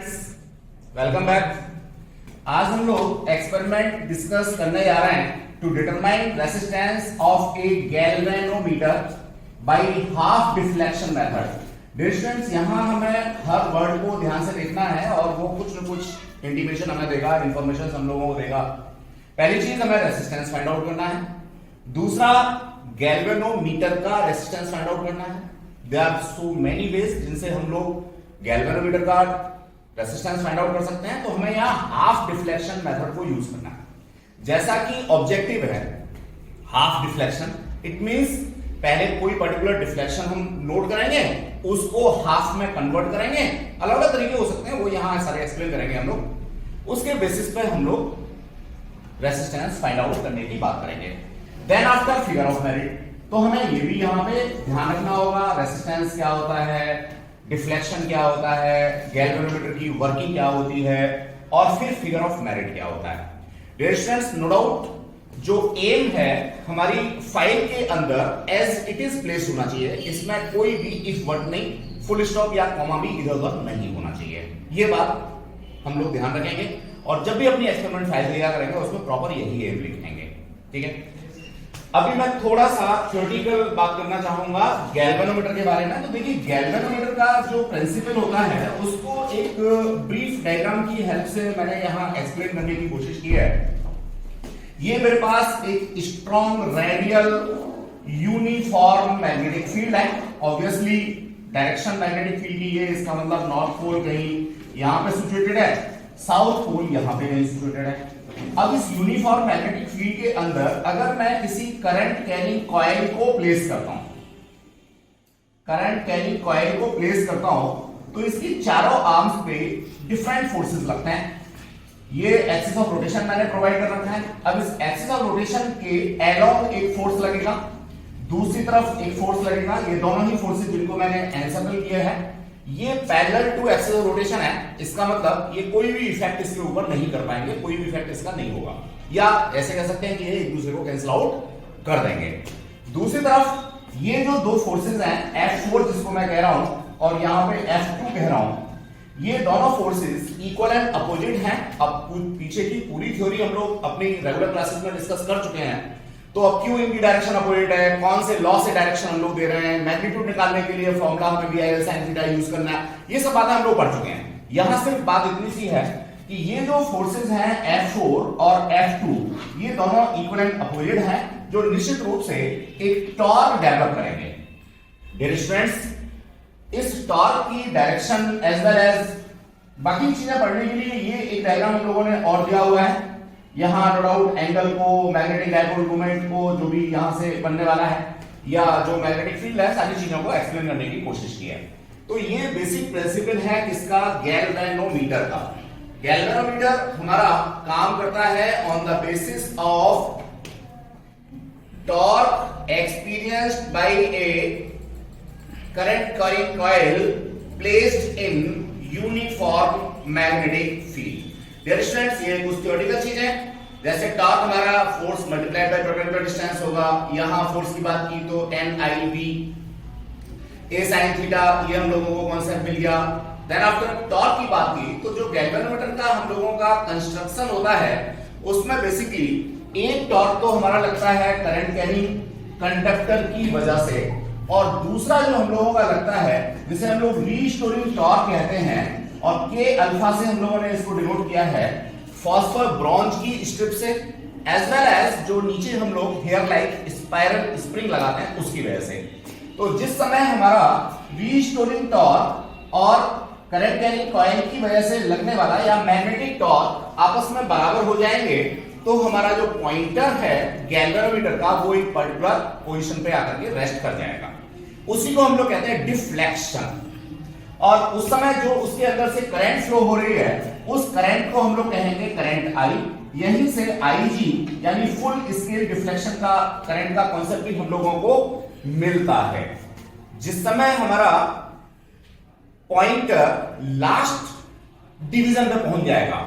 Students, welcome back. आज हम लोग एक्सपेरिमेंट डिस्कस करने जा रहे हैं to determine resistance of a galvanometer by half deflection method. Dear students, यहां हमें हर वर्ड को ध्यान से देखना है और वो कुछ न कुछ इंटीमेशन हमें देगा, इंफॉर्मेशन हम लोगों को देगा। पहली चीज हमें रेसिस्टेंस फाइंड आउट करना है, दूसरा गैल्वेनोमीटर का रेसिस्टेंस फाइंड आउट करना है। There are so many ways जिनसे हम लोग गैल्वेनोमीटर का रेसिस्टेंस फाइंड आउट कर सकते हैं, तो हमें यहां हाफ डिफ्लेक्शन मेथड को यूज करना है। जैसा कि ऑब्जेक्टिव है हाफ डिफ्लेक्शन, इट मींस पहले कोई पर्टिकुलर डिफ्लेक्शन हम नोट करेंगे, उसको हाफ में कन्वर्ट करेंगे। अलग अलग तरीके हो सकते हैं, वो यहां सारे एक्सप्लेन करेंगे हम लोग। उसके बेसिस पे हम लोग रेसिस्टेंस फाइंड आउट करने की बात करेंगे। Then after figure of merit, तो हमें ये भी यहां पे ध्यान रखना होगा रेसिस्टेंस क्या होता है, डिफ्लेक्शन क्या होता है, गैल्वेनोमीटर की वर्किंग क्या होती है, और फिर फिगर ऑफ मेरिट क्या होता है। डियर स्टूडेंट्स, नो डाउट जो एम है हमारी फाइल के अंदर एज इट इज प्लेस होना चाहिए। इसमें कोई भी इफ वर्ड नहीं, फुल स्टॉप या कॉमा भी इधर उधर नहीं होना चाहिए। ये बात हम लोग ध्यान रखेंगे और जब भी अपनी एक्सपेरिमेंट फाइल लिया करेंगे उसमें प्रॉपर यही एम लिखेंगे, ठीक है। अभी मैं थोड़ा सा थ्योरेटिकल बात करना चाहूंगा गैल्वेनोमीटर के बारे में। तो देखिए, गैल्वेनोमीटर का जो प्रिंसिपल होता है उसको एक ब्रीफ डायग्राम की हेल्प से मैंने यहां एक्सप्लेन करने की कोशिश की है। ये मेरे पास एक strong radial uniform magnetic field है। ऑब्वियसली डायरेक्शन मैग्नेटिक फील्ड की है, इसका मतलब नॉर्थ पोल कहीं यहां पे सिचुएटेड है, साउथ पोल यहां पे कहीं सिचुएटेड है। अब इस यूनिफॉर्म मैग्नेटिक फील्ड के अंदर अगर मैं किसी करंट कैरिंग कॉइल को प्लेस करता हूं, करंट कैरिंग कॉइल को प्लेस करता हूं, तो इसकी चारों आर्म्स पे डिफरेंट फोर्सेस लगते हैं। ये एक्सिस ऑफ रोटेशन मैंने प्रोवाइड कर रखा है। अब इस एक्सिस ऑफ रोटेशन के अलोंग एक फोर्स लगेगा, दूसरी तरफ एक फोर्स लगेगा। ये दोनों ही फोर्सेस जिनको मैंने एनसर्कल किया है, ये parallel to axis of rotation है। इसका मतलब ये कोई भी इफेक्ट इसके ऊपर नहीं कर पाएंगे, कोई भी इफेक्ट इसका नहीं होगा, या ऐसे कह सकते हैं कि ये एक दूसरे को कैंसिल आउट कर देंगे। दूसरी तरफ ये जो दो फोर्सेस हैं, F4 जिसको मैं कह रहा हूं और यहां पे F2 कह रहा हूं, ये दोनों फोर्सेस इक्वल एंड अपोजिट हैं। अब पीछे की पूरी थ्योरी हम लोग अपनी रेगुलर क्लासेस में डिस्कस कर चुके हैं। तो अब क्यों इनकी डायरेक्शन अपोजिट है, कौन से लॉ से डायरेक्शन हम लोग दे रहे हैं, मैग्नीट्यूड निकालने के लिए फॉर्मूला हमें VIL sin थीटा यूज करना है, ये सब बातें हम लोग पढ़ चुके हैं। यहां सिर्फ बात इतनी सी है कि ये जो फोर्सेस हैं F4 और F2, ये दोनों इक्वल एंड अपोजिट हैं, जो निश्चित रूप से एक टॉर्क डेवलप करेंगे। डियर स्टूडेंट्स, इस टॉर्क की डायरेक्शन एज वेल एज बाकी चीजें पढ़ने के लिए ये एक डायग्राम हम लोगों ने और दिया हुआ है। यहां नो डाउट एंगल को, मैग्नेटिक डायपोल मोमेंट को, जो भी यहां से बनने वाला है, या जो मैग्नेटिक फील्ड है, सारी चीजों को एक्सप्लेन करने की कोशिश की है। तो ये बेसिक प्रिंसिपल है किसका, गैल्वेनोमीटर का। गैल्वेनोमीटर हमारा काम करता है on the basis of torque experienced by a current carrying coil placed in uniform magnetic field. Dear students, ये कुछ थ्योरेटिकल चीज है। जैसे टॉर्क हमारा force multiplied by perpendicular distance होगा। यहां फोर्स की बात की तो NIV A sin थीटा, ये हम लोगों को कॉन्सेप्ट मिल गया। देन आफ्टर टॉर्क की बात की तो जो गैल्वेनोमीटर का हम लोगों का कंस्ट्रक्शन होता है, उसमें बेसिकली एक टॉर्क तो हमारा लगता है करंट कैरिंग कंडक्टर की वजह से, और दूसरा जो हम लोगों का लगता है जिसे हम लोग रीस्टोरिंग टॉर्क कहते हैं, और K अल्फा से हम लोगों ने इसको डिनोट किया है फॉस्फर ब्रॉन्ज की स्ट्रिप से, एज वेल एज जो नीचे हम लोग हेयर लाइक स्पाइरल स्प्रिंग लगाते हैं उसकी वजह से। तो जिस समय हमारा रीस्टोरिंग टॉर्क और करंट कैरिंग कॉइल की वजह से लगने वाला या मैग्नेटिक टॉर्क आपस में बराबर हो जाएंगे, तो हमारा जो पॉइंटर है गैल्वेनोमीटर का, वो एक पर्टिकुलर पोजीशन पे आकर के रेस्ट कर जाएगा। उसी को हम लोग कहते हैं डिफ्लेक्शन। और उस समय जो उसके अंदर से करंट फ्लो हो रही है, उस करंट को हम लोग कहेंगे करंट I। यहीं से IG यानी फुल स्केल डिफ्लेक्शन का करंट का कॉन्सेप्ट भी हम लोगों को मिलता है। जिस समय हमारा पॉइंटर लास्ट डिवीजन पे पहुंच जाएगा,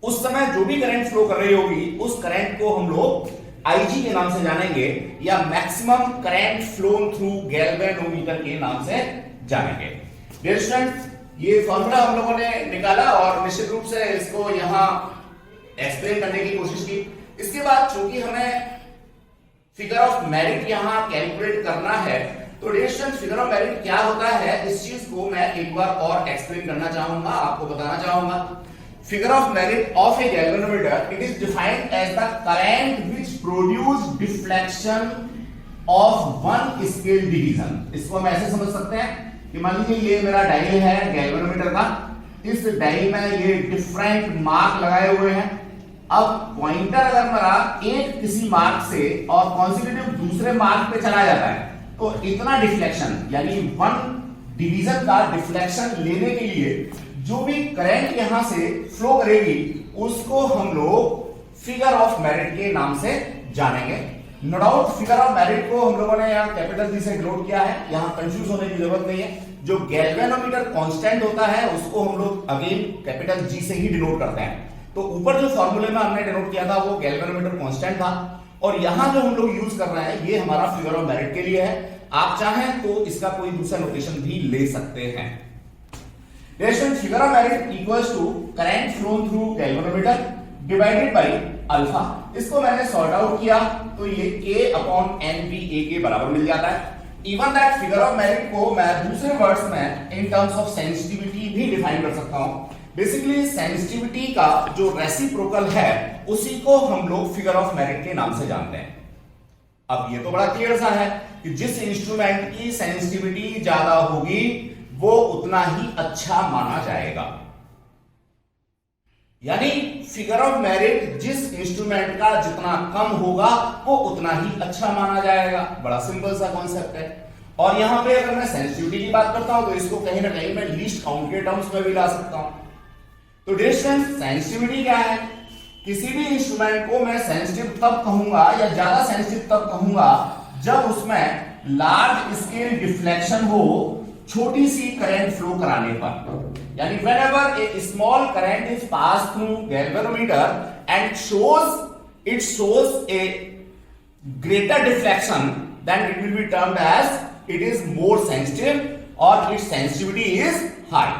उस समय जो भी करंट फ्लो कर रही होगी, उस करंट को हम लोग IG के नाम से जानेंगे, या maximum current flow through galvanometer के नाम से जानेंगे। डियर स्टूडेंट्स, ये फॉर्मूला हम लोगों ने निकाला और निश्चित रूप से इसको यहां एक्सप्लेन करने की कोशिश की। इसके बाद चूंकि हमें फिगर ऑफ मेरिट यहां कैलकुलेट करना है, तो डिस्टेंस फिगर ऑफ मेरिट क्या होता है इस चीज को मैं एक बार और एक्सप्लेन करना चाहूंगा, आपको बताना चाहूंगा। Figure of merit of a galvanometer, it is defined as the current which produce deflection of one scale division. इसको हम ऐसे समझ सकते हैं कि मान लीजिए ये मेरा डायल है गैल्वेनोमीटर का, इस डायल में ये डिफरेंट मार्क लगाए हुए हैं। अब पॉइंटर अगर मेरा एक किसी मार्क से और कॉन्सिक्यूटिव दूसरे मार्क पे चला जाता है, तो इतना डिफ्लेक्शन यानी वन डिवीजन का डिफ्लेक्शन लेने के लिए जो भी करंट यहां से फ्लो करेगी उसको हम लोग फिगर ऑफ मेरिट के नाम से जानेंगे। No doubt figure of merit को हम लोगों ने यहाँ कैपिटल जी से डिनोट किया है, यहां कंफ्यूज होने की जरूरत नहीं है। जो गैल्वेनोमीटर कांस्टेंट होता है उसको हम लोग अगेन कैपिटल जी से ही डिनोट करते हैं। तो ऊपर जो फॉर्मूले में हमने डिनोट किया था वो गैल्वेनोमीटर कांस्टेंट था, और यहां जो हम लोग यूज कर रहे हैं ये हमारा फिगर ऑफ मेरिट के लिए है। आप चाहें तो इसका कोई दूसरा नोटेशन भी ले सकते हैं। Figure of merit equals to current flown through galvanometer divided by alpha. इसको मैंने सॉर्ट आउट किया तो ये K अपॉन NVA के बराबर मिल जाता है। Even that figure of merit को मैं दूसरे वर्ड्स में इन टर्म्स ऑफ सेंसिटिविटी भी डिफाइन कर सकता हूं। बेसिकली सेंसिटिविटी का जो रेसिप्रोकल है उसी को हम लोग फिगर ऑफ मेरिट के नाम से जानते हैं। अब ये तो बड़ा क्लियर सा है कि जिस इंस्ट्रूमेंट की सेंसिटिविटी ज्यादा होगी वो उतना ही अच्छा माना जाएगा, यानी फिगर ऑफ मेरिट जिस इंस्ट्रूमेंट का जितना कम होगा वो उतना ही अच्छा माना जाएगा। बड़ा सिंपल सा कॉन्सेप्ट है। और यहां पे अगर मैं सेंसिटिविटी की बात करता हूं तो इसको कहीं ना कहीं मैं लीस्ट काउंट के टर्म्स में भी ला सकता हूं। तो डिस्टेंस सेंसिटिविटी क्या है? किसी भी इंस्ट्रूमेंट को मैं सेंसिटिव तब कहूंगा या ज्यादा सेंसिटिव तब कहूंगा जब उसमें लार्ज स्केल डिफ्लेक्शन हो छोटी सी करंट फ्लो कराने पर, यानी whenever a small current is passed through galvanometer and it shows a greater deflection, then it will be termed as it is more sensitive or its sensitivity is high।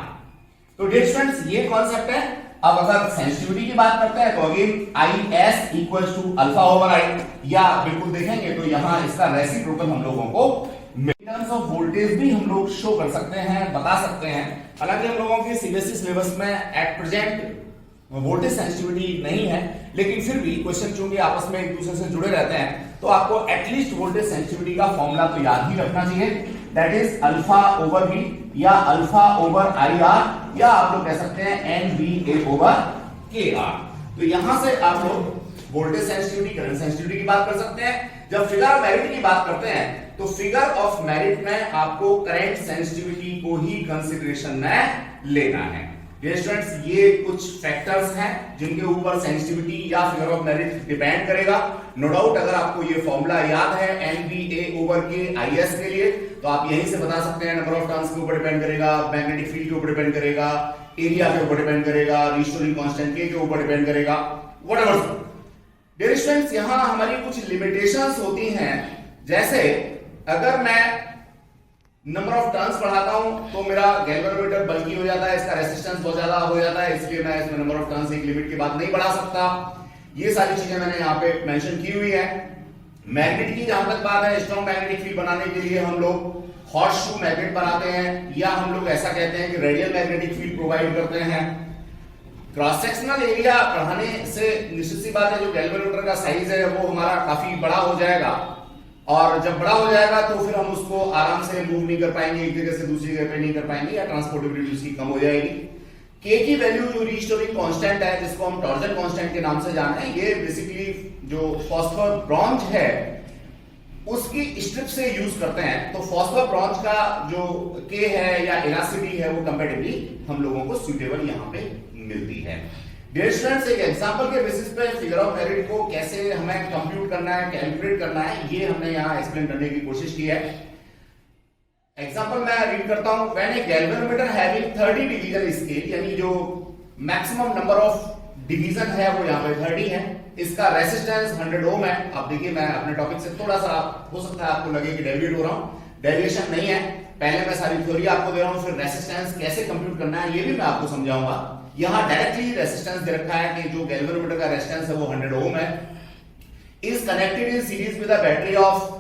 तो dear students ये concept है। अब अगर sensitivity की बात करते हैं तो again IS equals to alpha over I, या बिल्कुल देखेंगे तो यहां इसका रेसिप्रोकल हम लोगों को टर्म्स ऑफ वोल्टेज भी हम लोग शो कर सकते हैं, बता सकते हैं। हालांकि हम लोगों की सीबीएसई सिलेबस में एट प्रेजेंट वोल्टेज सेंसिटिविटी नहीं है, लेकिन फिर भी क्वेश्चन चूंकि आपस में एक दूसरे से जुड़े रहते हैं तो आपको एटलीस्ट वोल्टेज सेंसिटिविटी का फॉर्मूला तो याद ही रखना चाहिए। That is alpha over V या अल्फा ओवर IR, या आप लोग कह सकते हैं NVA ओवर KR। तो यहां से आप लोग वोल्टेज सेंसिटिविटी, करंट सेंसिटिविटी की बात कर सकते हैं। जब फिगर ऑफ मेरिट की बात करते हैं तो फिगर ऑफ मेरिट में आपको करंट सेंसिटिविटी को ही कंसीडरेशन में लेना है। डियर स्टूडेंट्स ये कुछ फैक्टर्स हैं जिनके ऊपर सेंसिटिविटी या फिगर ऑफ मेरिट डिपेंड करेगा। नो डाउट अगर आपको ये फॉर्मूला याद है NVA ओवर के IS के लिए तो आप यहीं से बता सकते हैं। नंबर ऑफ टर्न्स के ऊपर डिपेंड करेगा, मैग्नेटिक फील्ड के ऊपर डिपेंड करेगा, एरिया के ऊपर डिपेंड करेगा, रिस्टोरिंग कांस्टेंट के ऊपर डिपेंड करेगा, व्हाटएवर। डियर स्टूडेंट्स यहां हमारी कुछ लिमिटेशंस होती हैं, जैसे अगर मैं नंबर ऑफ टर्न्स बढ़ाता हूं तो मेरा गैल्वेनोमीटर बल्की हो जाता है, इसका रेजिस्टेंस बहुत ज्यादा हो जाता है, इसलिए मैं इसमें नंबर ऑफ टर्न्स एक लिमिट के बाद नहीं बढ़ा सकता। ये सारी चीजें मैंने यहाँ पे मेंशन की हुई है। मैग्नेट की जहां तक बात है, स्ट्रॉन्ग मैग्नेटिक फील्ड बनाने के लिए हम लोग हॉट शू मैग्नेट बनाते हैं, या हम लोग ऐसा कहते हैं कि रेडियल मैग्नेटिक फील्ड प्रोवाइड करते हैं। क्रॉस सेक्शनल एरिया बढ़ाने से निश्चित सी बात है जो गैल्वेनोमीटर का साइज है वो हमारा काफी बड़ा हो जाएगा, और जब बड़ा हो जाएगा तो फिर हम उसको आराम से मूव नहीं कर पाएंगे, एक जगह से दूसरी जगह पे नहीं कर पाएंगे, या ट्रांसपोर्टेबिलिटी उसकी कम हो जाएगी। K की वैल्यू जो रिस्टोरिंग कांस्टेंट है, जिसको हम टॉर्जन कांस्टेंट के नाम से जानते हैं, ये बेसिकली जो फॉस्फोर ब्रॉन्ज है उसकी स्ट्रिप से यूज करते हैं। तो फॉस्फोर ब्रॉन्ज का जो K है या इलास्टिसिटी है वो कंपैरेटिवली हम लोगों को सूटेबल यहाँ पे मिलती है। डियर स्टूडेंट्स एक एग्जांपल के बेसिस पे फिगर ऑफ मेरिट को कैसे हमें कंप्यूट करना है, कैलकुलेट करना है, ये हमने यहाँ एक्सप्लेन करने की कोशिश की है। एग्जांपल मैं रीड करता हूं। When A galvanometer having 30 division scale, यानी जो मैक्सिमम नंबर ऑफ डिवीजन है वो यहाँ पे 30 है, इसका रेजिस्टेंस 100 ओम है। आप देखिए मैं अपने टॉपिक से थोड़ा सा हो सकता है आपको लगे कि डेविएट हो रहा हूं, डेविएशन नहीं है। पहले मैं सारी थ्योरी आपको दे रहा हूं, फिर रेसिस्टेंस कैसे कंप्यूट करना है ये भी मैं आपको समझाऊंगा। यहां डायरेक्टली रेसिस्टेंस दे रखा है कि जो गैल्वेनोमीटर का रेजिस्टेंस है वो 100 ओम है, is connected in series with a battery of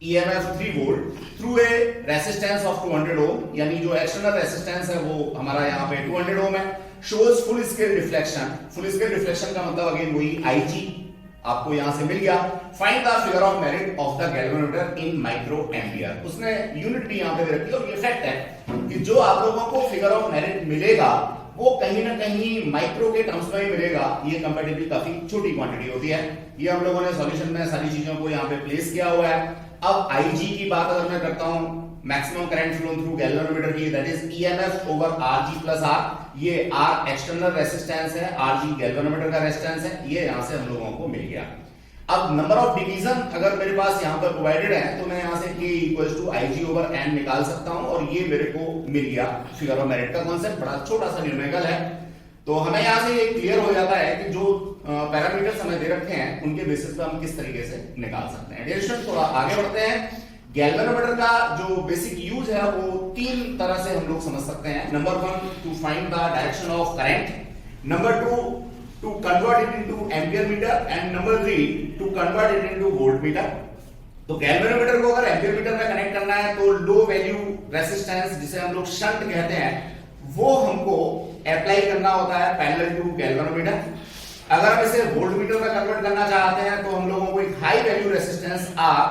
EMF 3 volt through a resistance of 200 ओम, यानी जो एक्सटर्नल रेसिस्टेंस है वो हमारा यहाँ पे 200 ओम है। Shows full scale reflection, full scale reflection का मतलब अगेन वही IG आपको यहां से मिल गया। Find the figure of merit of the galvanometer in micro ampere, उसने यूनिट भी यहां पे दे रखी है और ये फैक्ट है कि जो आप लोगों को फिगर ऑफ मेरिट मिलेगा वो कहीं ना कहीं माइक्रो के टर्म्स में ही मिलेगा, ये कंपैरेटिवली काफी छोटी क्वांटिटी होती है। ये हम लोगों ने सॉल्यूशन में सारी चीजों को यहाँ पे प्लेस किया हुआ है। अब IG की बात अगर मैं करता हूं, maximum current flow through galvanometer की, that is EMF over RG plus R, ये R एक्सटर्नल रेसिस्टेंस है, RG गैल्वेनोमीटर का रेजिस्टेंस है, ये यहां से हम लोगों को मिल गया। अब नंबर ऑफ डिवीजन अगर मेरे पास यहां पर प्रोवाइडेड है तो मैं यहां से K equals to IG over N निकाल सकता हूं और ये मेरे को मिल गया। फिगर ऑफ मेरिट का कॉन्सेप्ट बड़ा छोटा सा न्यूमेरिकल है, तो हमें यहां से ये क्लियर हो जाता है कि जो पैरामीटर्स हमें दे रखे हैं उनके बेसिस पे हम किस तरीके से निकाल सकते हैं। डियर स्टूडेंट थोड़ा आगे बढ़ते हैं। गैल्वेनोमीटर का जो बेसिक यूज है वो तीन तरह से हम लोग समझ सकते हैं। Number 1 to find the direction of current, number 2 to convert it into ampere meter and number 3 to convert it into volt meter. तो गैल्वेनोमीटर को अगर एम्पियर मीटर में कनेक्ट करना है तो लो वैल्यू रेसिस्टेंस जिसे हम लोग शंट कहते हैं वो हमको अप्लाई करना होता है पैरेलल टू गैल्वेनोमीटर। अगर हम इसे वोल्ट मीटर में कन्वर्ट करना चाहते हैं तो हम लोगों को एक high value resistance R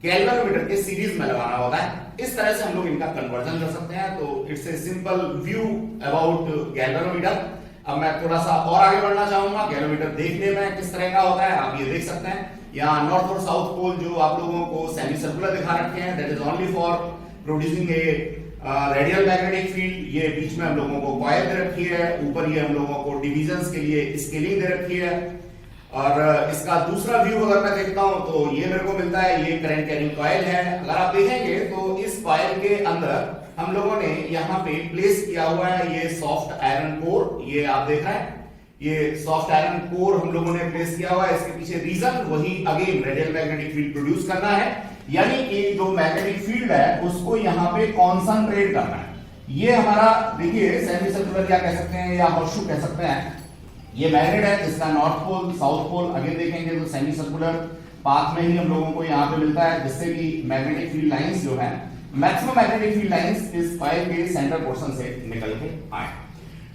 galvanometer के सीरीज में लगाना होता है। इस तरह से हम लोग इनका कन्वर्जन कर सकते हैं। तो it's a simple view about galvanometer. अब मैं थोड़ा सा और आगे बढ़ना चाहूंगा। गैल्वेनोमीटर देखने में किस तरह का होता है आप ये देख सकते हैं। यहाँ नॉर्थ और साउथ पोल जो आप लोगों को सेमी सर्कुलर दिखा रखे हैं, that is only for producing A radial magnetic field. ये बीच में हम लोगों को कॉइल दे रखी है, ऊपर ये हम लोगों को डिविजन्स के लिए स्केलिंग दे रखी है। और इसका दूसरा व्यू अगर मैं देखता हूं तो ये मेरे को मिलता है, ये करंट कैरिंग कॉइल है। अगर आप देखेंगे तो इस कॉइल के अंदर हम लोगों ने यहाँ पे प्लेस किया हुआ है ये सॉफ्ट आयरन कोर, ये आप देख रहे हैं, ये सॉफ्ट आयरन कोर हम लोगों ने प्लेस किया हुआ है। इसके पीछे रीजन वही again radial magnetic field produce करना है, यानी कि जो मैग्नेटिक फील्ड है उसको यहाँ पे कॉन्सेंट्रेट करना है। ये हमारा देखिए सेमी सर्कुलर या कह सकते हैं या हॉर्सशू कह सकते हैं। ये मैग्नेट है जिसका north pole south pole again देखेंगे तो सेमी सर्कुलर पाथ में ही हम लोगों को यहाँ पे मिलता है, जिससे कि मैग्नेटिक फील्ड लाइंस जो है मैक्सिमम मैग्नेटिक फील्ड लाइंस इस कॉइल के सेंटर पोर्शन से निकल के आए।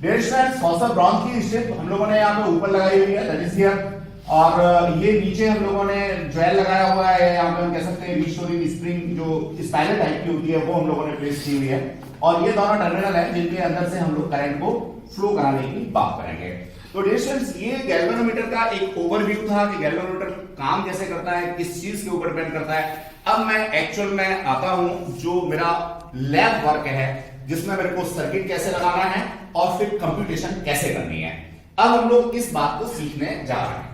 डियर स्टूडेंट्स फॉस्फर ब्रॉन्ज की स्ट्रिप हम लोगों ने यहाँ पे ऊपर लगाई हुई है, दैट इज हियर। और ये नीचे हम लोगों ने ज्वेल लगाया हुआ है, यहाँ पे हम कह सकते हैं रिस्टोरिंग स्प्रिंग जो स्पाइरल टाइप की होती है वो हम लोगों ने प्लेस की हुई है। और ये दोनों टर्मिनल है जिनके अंदर से हम लोग करंट को फ्लो कराने की बात करेंगे। तो डियर स्टूडेंट्स ये गैल्वेनोमीटर का एक ओवरव्यू था कि गैल्वेनोमीटर काम कैसे करता है, किस चीज के ऊपर डिपेंड करता है। अब मैं एक्चुअल में आता हूं जो मेरा लैब वर्क है जिसमें मेरे को सर्किट कैसे लगाना है और फिर कंप्यूटेशन कैसे करनी है। अब हम लोग इस बात को सीखने जा रहे हैं।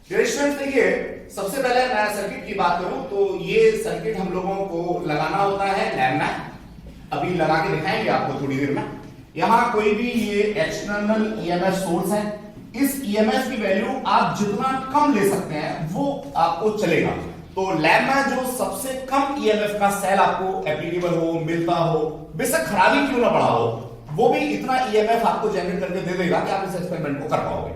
डियर स्टूडेंट्स देखिए सबसे पहले मैं सर्किट की बात करूं तो ये सर्किट हम लोगों को लगाना होता है लैब में, अभी लगा के दिखाएंगे आपको थोड़ी देर में। यहां कोई भी ये एक्सटर्नल EMF सोर्स है, इस EMF की वैल्यू आप जितना कम ले सकते हैं वो आपको चलेगा। तो लैब में जो सबसे कम EMF का सेल आपको एप्लीकेबल हो, मिलता हो, बेशक खराबी क्यों ना पड़ा हो, वो भी इतना EMF आपको जनरेट करके दे देगा कि आप इस एक्सपेरिमेंट को कर पाओगे।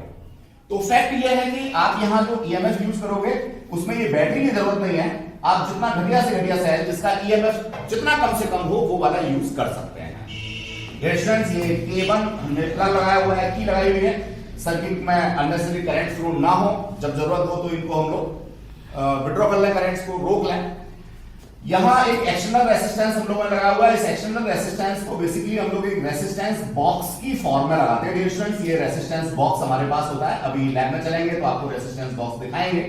तो फैक्ट ये है कि आप यहां जो EMF यूज करोगे उसमें ये बैटरी की जरूरत नहीं है। आप जितना घटिया से घटिया सेल जिसका EMF जितना कम से कम हो वो वाला यूज कर सकते हैं। स्टूडेंट्स ये K1 हमने प्लग लगाया हुआ है, की लगाई हुई है, सर्किट में अननेसेसरी करंट फ्लो ना हो, जब जरूरत हो तो इनको हम लोग विड्रॉ कर लें, करंट्स को रोक लें। यहां एक एक्सटर्नल रेसिस्टेंस हम लोगों ने लगाया हुआ है। इस एक्सटर्नल रेसिस्टेंस को बेसिकली हम लोग एक रेसिस्टेंस बॉक्स की फॉर्म में लगाते हैं। डियर स्टूडेंट्स ये रेसिस्टेंस बॉक्स हमारे पास होता है, अभी लैब में चलेंगे तो आपको रेसिस्टेंस बॉक्स दिखाएंगे।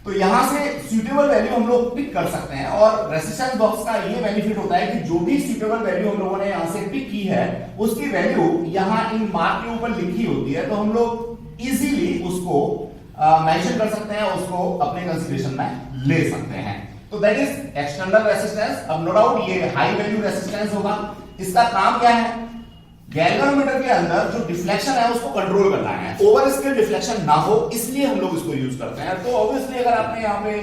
तो यहां से सुटेबल वैल्यू हम लोग पिक कर सकते हैं और रेसिस्टेंस बॉक्स का ये बेनिफिट होता है कि जो भी सुटेबल वैल्यू हम लोगों ने यहां से पिक की है उसकी वैल्यू यहां इन मार्क के ऊपर लिखी होती है, तो हम लोग इजीली उसको मेंशन कर सकते हैं, उसको अपने कंसीडरेशन में ले सकते हैं। तो दैट इज एक्सटर्नल रेसिस्टेंस। अब नो डाउट ये हाई वैल्यू रेसिस्टेंस होगा। इसका काम क्या है, गैल्वेनोमीटर के अंदर जो डिफ्लेक्शन है उसको कंट्रोल करना है, ओवर स्केल डिफ्लेक्शन ना हो, इसलिए हम लोग इसको यूज करते हैं। तो ऑब्वियसली अगर आपने यहाँ पे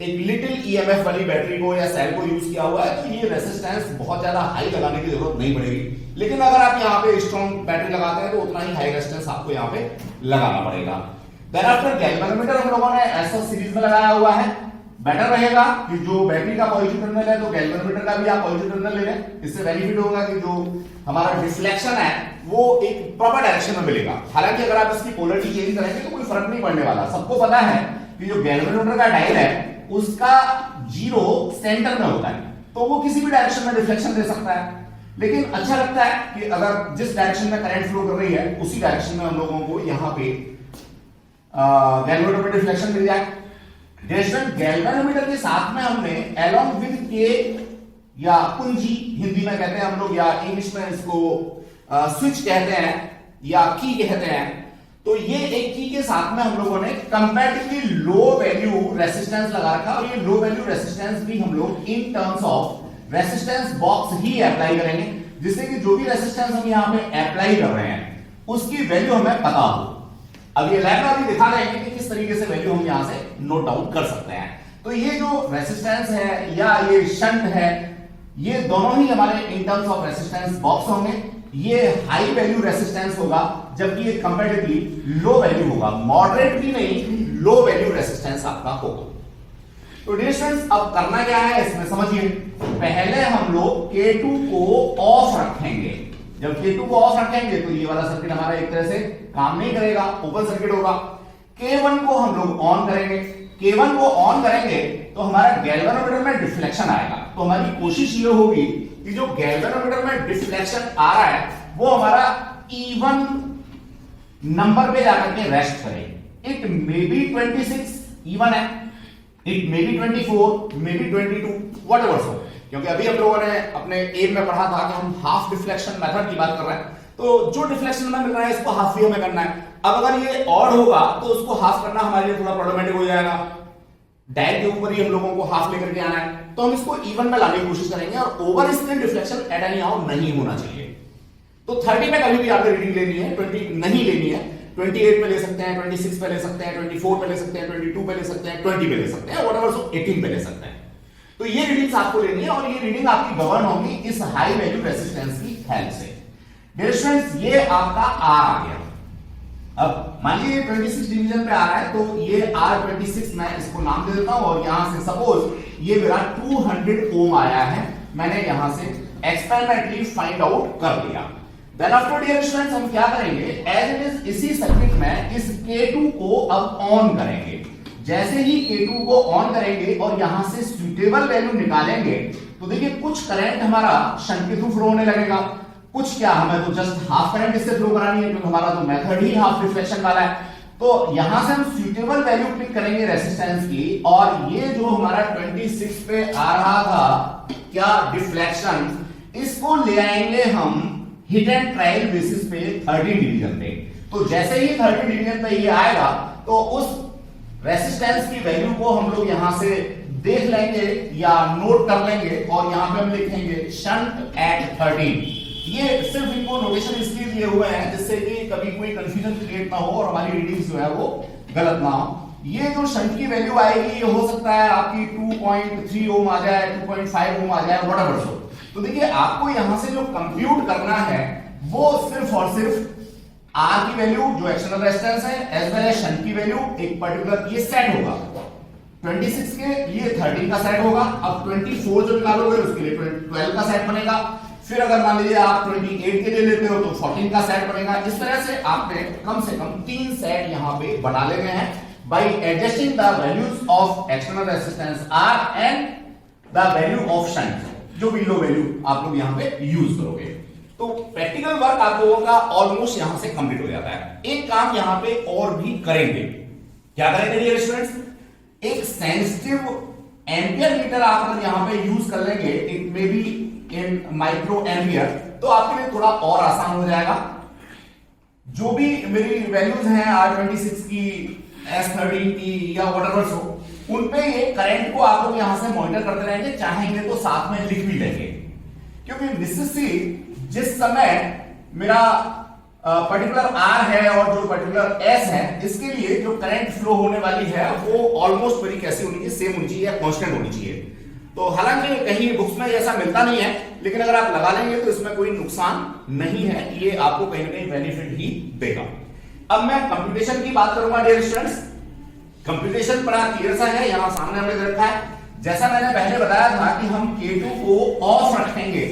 एक लिटिल ईएमएफ वाली बैटरी को या सेल को यूज किया हुआ है, तो ये रेसिस्टेंस बहुत ज्यादा हाई लगाने की जरूरत नहीं पड़ेगी। लेकिन अगर आप यहाँ पे स्ट्रॉन्ग बैटरी लगाते हैं तो उतना ही हाई रेजिस्टेंस आपको यहाँ पे लगाना पड़ेगा। देन आफ्टर गैल्वेनोमीटर हम लोगों ने ऐसा सीरीज में लगाया हुआ है। बेटर रहेगा कि जो बैटरी का पॉजिटिव टर्मिनल है तो गैल्वेनोमीटर का भी आप पॉजिटिव टर्मिनल ले लें। इससे बेनिफिट होगा कि जो हमारा डिफ्लेक्शन है वो एक प्रॉपर डायरेक्शन में मिलेगा। हालांकि अगर आप इसकी पोलरिटी चेंज करेंगे तो कोई फर्क नहीं पड़ने वाला। सबको पता है कि जो गैल्वेनोमीटर का डायल है उसका जीरो सेंटर में होता है, तो वो किसी भी डायरेक्शन में डिफ्लेक्शन दे सकता है। लेकिन अच्छा लगता है कि अगर जिस डायरेक्शन में करंट फ्लो कर रही है उसी डायरेक्शन में हम लोगों को यहाँ पे गैल्वेनोमीटर में डिफ्लेक्शन मिल जाए। गैल्वेनोमीटर के साथ में हमने अलोंग विद के या कुंजी हिंदी में कहते हैं हम लोग, या इंग्लिश में इसको स्विच कहते हैं या की कहते हैं, तो ये एक की के साथ में हम लोगों ने कंपैरेटिवली लो वैल्यू रेसिस्टेंस लगा रखा। और ये लो वैल्यू रेसिस्टेंस भी हम लोग in terms of resistance box he apply करेंगे, जिससे कि जो भी रेसिस्टेंस हम यहाँ पे अप्लाई कर रहे हैं उसकी वैल्यू हमें पता हो। अब ये लैब में अभी दिखा रहे हैं कि किस तरीके से वैल्यू हम यहां से नोट डाउन कर सकते हैं। तो ये जो रेसिस्टेंस है या ये शंट है, ये दोनों ही हमारे in terms of resistance box होंगे। ये हाई वैल्यू रेसिस्टेंस होगा जबकि ये कंपैरेटिवली लो वैल्यू होगा। मॉडरेट भी नहीं, लो वैल्यू रेसिस्टेंस आपका होगा। तो डियर स्टूडेंट्स, अब करना क्या है इसमें समझिए। पहले हम लोग K2 को ऑफ रखेंगे। जब K2 को ऑफ रखेंगे तो ये वाला सर्किट हमारा एक तरह से काम नहीं करेगा, ओपन सर्किट होगा। K1 को हम लोग ऑन करेंगे। K1 को ऑन करेंगे तो हमारा गैल्वेनोमीटर में डिफ्लेक्शन आएगा। तो हमारी कोशिश ये होगी कि जो गैल्वेनोमीटर में डिफ्लेक्शन आ रहा है वो हमारा इवन नंबर पे जाकर के रेस्ट करे। इट मे बी 26 इवन है, it may B 24, may be 22, whatever so. क्योंकि अभी हम लोगों ने अपने एम में पढ़ा था कि हम हाफ डिफ्लेक्शन मेथड की बात कर रहे हैं, तो जो डिफ्लेक्शन में मिल रहा है इसको हाफ ही हमें करना है। अब अगर ये ऑड होगा तो उसको हाफ करना हमारे लिए थोड़ा प्रॉब्लमेटिक हो जाएगा। डायल के ऊपर ही हम लोगों को हाफ लेकर के आना है, तो हम इसको इवन में लाने की कोशिश करेंगे और over screen deflection at any how नहीं होना चाहिए। तो 30 में कभी भी आपको रीडिंग लेनी है, 20 नहीं लेनी है। 28 पे ले सकते हैं, 26 पे ले सकते हैं, 24 पे ले सकते हैं, 22 पे ले सकते हैं, 20 पे ले सकते हैं, व्हाटएवर सो 18 पे ले सकते हैं। तो ये रीडिंग्स आपको लेनी है और ये रीडिंग आपकी गवर्न होगी इस हाई वैल्यू रेसिस्टेंस की हेल्प से। डियर स्टूडेंट्स, ये आपका आर आ गया। अब मान लीजिए 26 डिवीजन पे आ रहा है तो ये R26 मैं इसको नाम दे देता हूं और यहां से सपोज ये मेरा 200 ओम आया है, मैंने यहां से एक्सपेरिमेंटली फाइंड आउट कर लिया। देन आफ्टर डियर स्टूडेंट्स हम क्या करेंगे, एज इट इज इसी सर्किट में इस K2 को अब ऑन करेंगे। जैसे ही K2 को ऑन करेंगे और यहां से सुटेबल वैल्यू निकालेंगे तो देखिए कुछ करंट हमारा शंट के थ्रू फ्लो होने लगेगा, कुछ क्या हमें तो जस्ट हाफ करंट इससे फ्लो करानी है क्योंकि हमारा तो मेथड ही हाफ डिफ्लेक्शन वाला है। तो यहां से हम सुटेबल वैल्यू पिक करेंगे रेसिस्टेंस की, और ये जो हमारा 26 पे आ रहा था क्या डिफ्लेक्शन, इसको ले आएंगे हम हिट एंड ट्रायल बेसिस पे 13 डिवीजन पे। तो जैसे ही 13 डिवीजन पे ये आएगा तो उस रेसिस्टेंस की वैल्यू को हम लोग यहां से देख लेंगे या नोट कर लेंगे और यहां पे हम लिखेंगे शंट एट 13। ये सिर्फ इनको नोटेशन इसलिए दिए हुए हैं जिससे कि कभी कोई कंफ्यूजन क्रिएट ना हो और हमारी रीडिंग्स जो है वो गलत ना हो। ये जो शंट की वैल्यू आएगी ये हो सकता है आपकी 2.3 ओम आ जाए, 2.5 ओम आ जाए, व्हाटएवर सो। तो देखिए आपको यहां से जो कंप्यूट करना है वो सिर्फ और सिर्फ आर की वैल्यू जो एक्सटर्नल रेजिस्टेंस है एज वेल एज शंट की वैल्यू एक पर्टिकुलर ये सेट होगा 26 के लिए 13 का सेट होगा। अब 24 जो निकालोगे उसके लिए 12 का सेट बनेगा। फिर अगर मान लीजिए आप 28 के लिए लेते हो तो 14 का सेट बनेगा। इस तरह से आपने कम से कम 3 सेट यहां पे बना लेने हैं bye adjusting the values of external resistance R and the value of shunt, जो भी लो वैल्यू आप लोग यहां पे यूज करोगे। तो प्रैक्टिकल वर्क आप लोगों का ऑलमोस्ट यहां से कंप्लीट हो जाता है। एक काम यहां पे और भी करेंगे, क्या करेंगे डियर स्टूडेंट्स, एक सेंसिटिव एम्पियर मीटर आप अगर यहां पे यूज कर लेंगे, it may be in micro ampere, तो आपके लिए थोड़ा और आसान हो जाएगा। जो भी मेरी वैल्यूज हैं R26 की, S13 की या व्हाटएवर सो, उन पे ये करंट को आप लोग यहां से मॉनिटर करते रहेंगे, चाहेंगे तो साथ में लिख भी लेंगे। क्योंकि निश्चित सी जिस समय मेरा पर्टिकुलर आर है और जो पर्टिकुलर एस है, इसके लिए जो करंट फ्लो होने वाली है वो ऑलमोस्ट मेरी कैसी होनी चाहिए, सेम होनी चाहिए या कांस्टेंट होनी चाहिए। तो हालांकि कहीं बुक्स में ऐसा मिलता नहीं है, लेकिन अगर आप लगा लेंगे तो इसमें कोई नुकसान नहीं है, ये आपको कहीं ना कहीं बेनिफिट ही देगा। अब मैं कंप्यूटेशन की बात करूंगा डियर स्टूडेंट्स। कंप्यूटेशन बड़ा क्लियर सा है, यहां सामने हमने दे रखा है। जैसा मैंने पहले बताया था कि हम K2 को ऑफ रखेंगे,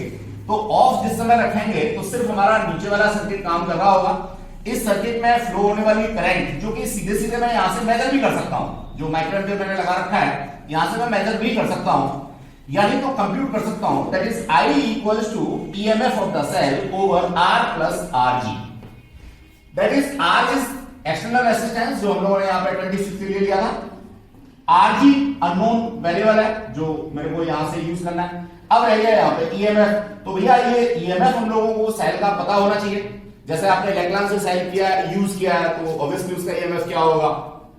तो ऑफ जिस समय रखेंगे तो सिर्फ हमारा नीचे वाला सर्किट काम कर रहा होगा। इस सर्किट में फ्लो होने वाली करंट, जो कि सीधे सीधे मैं यहां से मेजर भी कर सकता हूं, जो माइक्रोएम्पियर मैंने लगा रखा है यहां से मैं मेजर भी कर सकता हूं, यानी तो कंप्यूट कर सकता हूं। That is I equals to EMF of the cell over R plus RG। That is R is external resistance जो हम लोगों ने यहां पे 26 के लिए लिया था, RG अननोन वेरिएबल है जो मेरे को यहां से यूज करना है। अब रह गया यहां पे EMF, तो भैया ये EMF हम लोगों को सेल का पता होना चाहिए। जैसे आपने लैग्रांज से सेल किया यूज किया है तो ऑब्वियसली उसका EMF क्या होगा,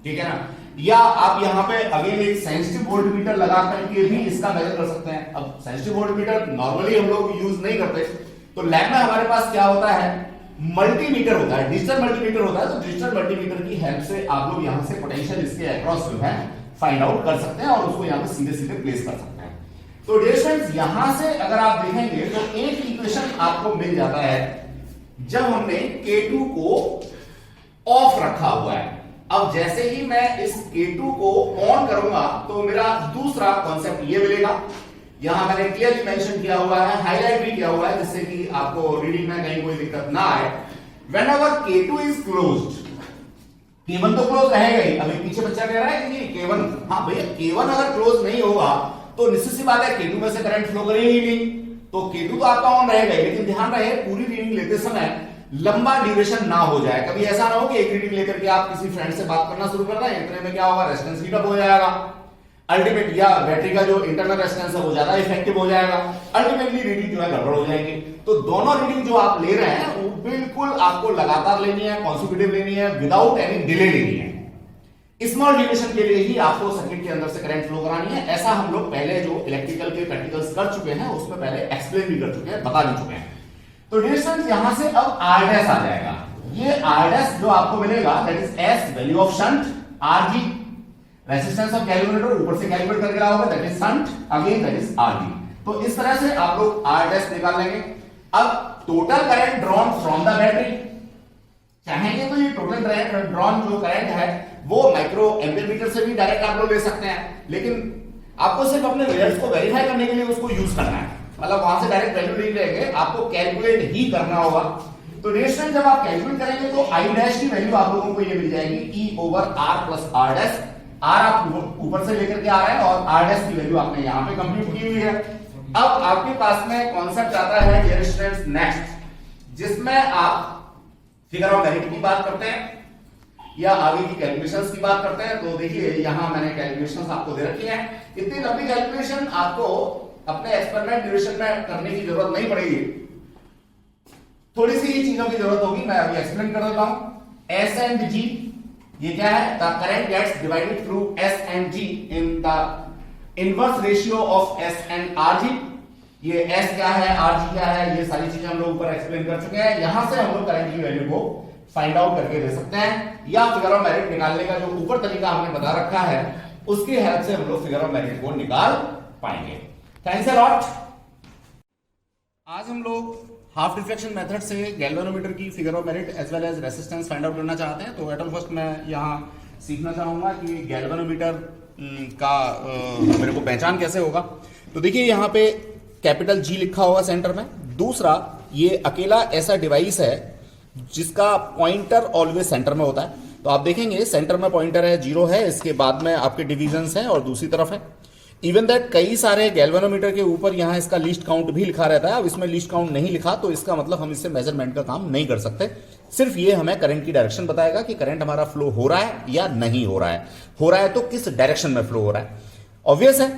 ठीक है ना। या आप यहां पे अगेन एक सेंसिटिव वोल्टमीटर लगा करके भी इसका मेजर कर सकते हैं। अब सेंसिटिव वोल्टमीटर नॉर्मली हम लोग यूज नहीं करते, तो लैब में हमारे पास क्या होता है, मल्टीमीटर होता है, डिजिटल मल्टीमीटर होता है। तो डिजिटल मल्टीमीटर की हेल्प से आप लोग यहां से पोटेंशियल इसके अक्रॉस जो है फाइंड आउट कर सकते हैं और उसको यहां पे सीधे सीधे प्लेस कर सकते हैं। तो डियर स्टूडेंट्स यहां से अगर आप देखेंगे तो एक इक्वेशन आपको मिल जाता है जब हमने K2 को ऑफ रखा हुआ है। अब जैसे ही मैं इस K2 को ऑन करूंगा तो मेरा दूसरा कॉन्सेप्ट ये मिलेगा, यहां मैंने क्लियरली मेंशन किया हुआ है, हाईलाइट भी किया हुआ है, जिससे कि आपको रीडिंग में कहीं कोई दिक्कत ना आए। Whenever K2 is closed, K1 तो क्लोज रहेगा ही। अभी पीछे बच्चा कह रहा है कि K1, हाँ भैया K1 अगर क्लोज नहीं होगा तो निश्चित सी बात है K2 में से करंट फ्लो करेगी नहीं, तो K2 तो आपका ऑन रहेगा ही। लेकिन ध्यान रहे पूरी रीडिंग लेते समय लंबा ड्यूरेशन ना हो जाए। कभी ऐसा ना हो कि एक रीडिंग लेकर के आप किसी फ्रेंड से बात करना शुरू कर दें, इतने में क्या होगा, रेजिस्टेंस हीट अप हो जाएगा अल्टीमेट, या बैटरी का जो इंटरनल रेजिस्टेंस है वो ज्यादा इफेक्टिव हो जाएगा, अल्टीमेटली रीडिंग जो है गड़बड़ हो जाएगी। तो दोनों रीडिंग जो आप ले रहे हैं वो बिल्कुल आपको लगातार लेनी है, कॉन्सिक्यूटिव लेनी है, विदाउट एनी डिले लेनी है। स्मॉल ड्यूरेशन के लिए ही आपको सर्किट के अंदर से करंट फ्लो करानी है। ऐसा हम लोग पहले जो इलेक्ट्रिकल के प्रैक्टिकल्स कर चुके हैं उसमें पहले एक्सप्लेन भी कर चुके हैं, बता भी चुके हैं। तो डियर स्टूडेंट्स यहां से अब R डैश आ जाएगा। ये R डैश जो आपको मिलेगा that is S value of shunt, RG resistance of calculator ऊपर से कैलकुलेट करके रहा होगा, that is shunt, again that is RG। तो इस तरह से आप लोग R डैश निकाल लेंगे। अब total current drawn from the battery, चाहेंगे तो ये टोटल करंट ड्रॉन जो करंट है वो माइक्रो एम्पियर मीटर से भी डायरेक्ट आप लोग ले सकते हैं, लेकिन आपको सिर्फ अपने रिजल्ट्स को वेरीफाई करने के लिए उसको यूज करना है। मतलब वहां से डायरेक्ट वैल्यू नहीं लेंगे, आपको कैलकुलेट ही करना होगा। तो रेशनल जब आप कैलकुलेट करेंगे तो I डैश की वैल्यू आप लोगों को ये मिल जाएगी E over R plus R dash. R आप ऊपर से लेकर के आ रहे हैं और R डैश की वैल्यू आपने यहां पे कंप्यूट की हुई है। अब आपके पास में कॉन्सेप्ट आता है डियर स्टूडेंट्स नेक्स्ट, जिसमें आप फिगर ऑफ मेरिट की बात करते हैं या आगे की कैलकुलेशंस की बात करते हैं। तो देखिए यहां मैंने कैलकुलेशंस आपको दे रखी है। इतनी लंबी कैलकुलेशन आपको अपने एक्सपेरिमेंट ड्यूरेशन में करने की जरूरत नहीं पड़ेगी, थोड़ी सी ही चीजों की जरूरत होगी। मैं अभी एक्सप्लेन कर देता हूं। S एंड G ये क्या है, the current gets divided through S and G in the inverse ratio of S and RG। ये S क्या है, RG क्या है, ये सारी चीजें हम लोग ऊपर एक्सप्लेन कर चुके हैं। यहां से हम लोग करंट की वैल्यू को फाइंड आउट करके दे सकते हैं, या फिगर ऑफ मेरिट निकालने का जो ऊपर तरीका हमने बता रखा है उसकी हेल्प से हम लोग फिगर ऑफ मेरिट को निकाल पाएंगे। Thanks a lot. आज हम लोग हाफ रिफ्लेक्शन मेथड से गैल्वेनोमीटर की figure of merit as well as resistance find out करना चाहते हैं। तो एट ऑल फर्स्ट मैं यहाँ सीखना चाहूंगा कि गैल्वेनोमीटर का मेरे को पहचान कैसे होगा। तो देखिए यहाँ पे कैपिटल G लिखा होगा सेंटर में। दूसरा, ये अकेला ऐसा डिवाइस है जिसका पॉइंटर ऑलवेज सेंटर में होता है। तो आप देखेंगे सेंटर में पॉइंटर है, 0 है, इसके बाद में आपके डिविजन्स हैं और दूसरी तरफ है। इवन दैट कई सारे गैल्वेनोमीटर के ऊपर यहाँ इसका लीस्ट काउंट भी लिखा रहता है। अब इसमें लीस्ट काउंट नहीं लिखा तो इसका मतलब हम इससे मेजरमेंट का काम नहीं कर सकते। सिर्फ ये हमें करंट की डायरेक्शन बताएगा कि करंट हमारा फ्लो हो रहा है या नहीं हो रहा है। हो रहा है तो किस डायरेक्शन में फ्लो हो रहा है। ऑब्वियस है,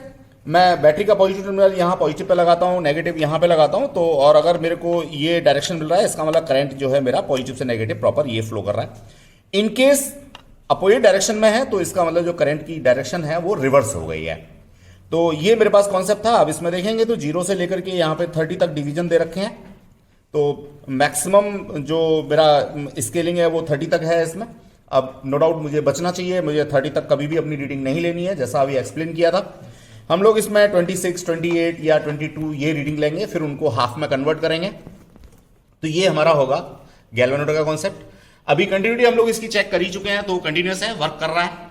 मैं बैटरी का पॉजिटिव टर्मिनल यहाँ पॉजिटिव पे लगाता हूँ, नेगेटिव यहाँ पे लगाता हूँ, तो और अगर मेरे को ये डायरेक्शन मिल रहा है इसका मतलब करंट जो है मेरा पॉजिटिव से नेगेटिव प्रॉपर ये फ्लो कर रहा है। इन केस अपोजिट डायरेक्शन में है तो इसका मतलब जो करंट की डायरेक्शन है वो रिवर्स हो गई है। तो ये मेरे पास कॉन्सेप्ट था। अब इसमें देखेंगे तो 0 से लेकर के यहाँ पे 30 तक डिवीजन दे रखे हैं। तो मैक्सिमम जो मेरा स्केलिंग है वो 30 तक है इसमें। अब नो डाउट मुझे बचना चाहिए, मुझे 30 तक कभी भी अपनी रीडिंग नहीं लेनी है, जैसा अभी एक्सप्लेन किया था। हम लोग इसमें 26, 28 या 22 ये रीडिंग लेंगे, फिर उनको हाफ में कन्वर्ट करेंगे। तो ये हमारा होगा गैल्वेनोमीटर का कॉन्सेप्ट। अभी कंटिन्यूटी हम लोग इसकी चेक कर ही चुके हैं, तो कंटिन्यूस है, वर्क कर रहा है।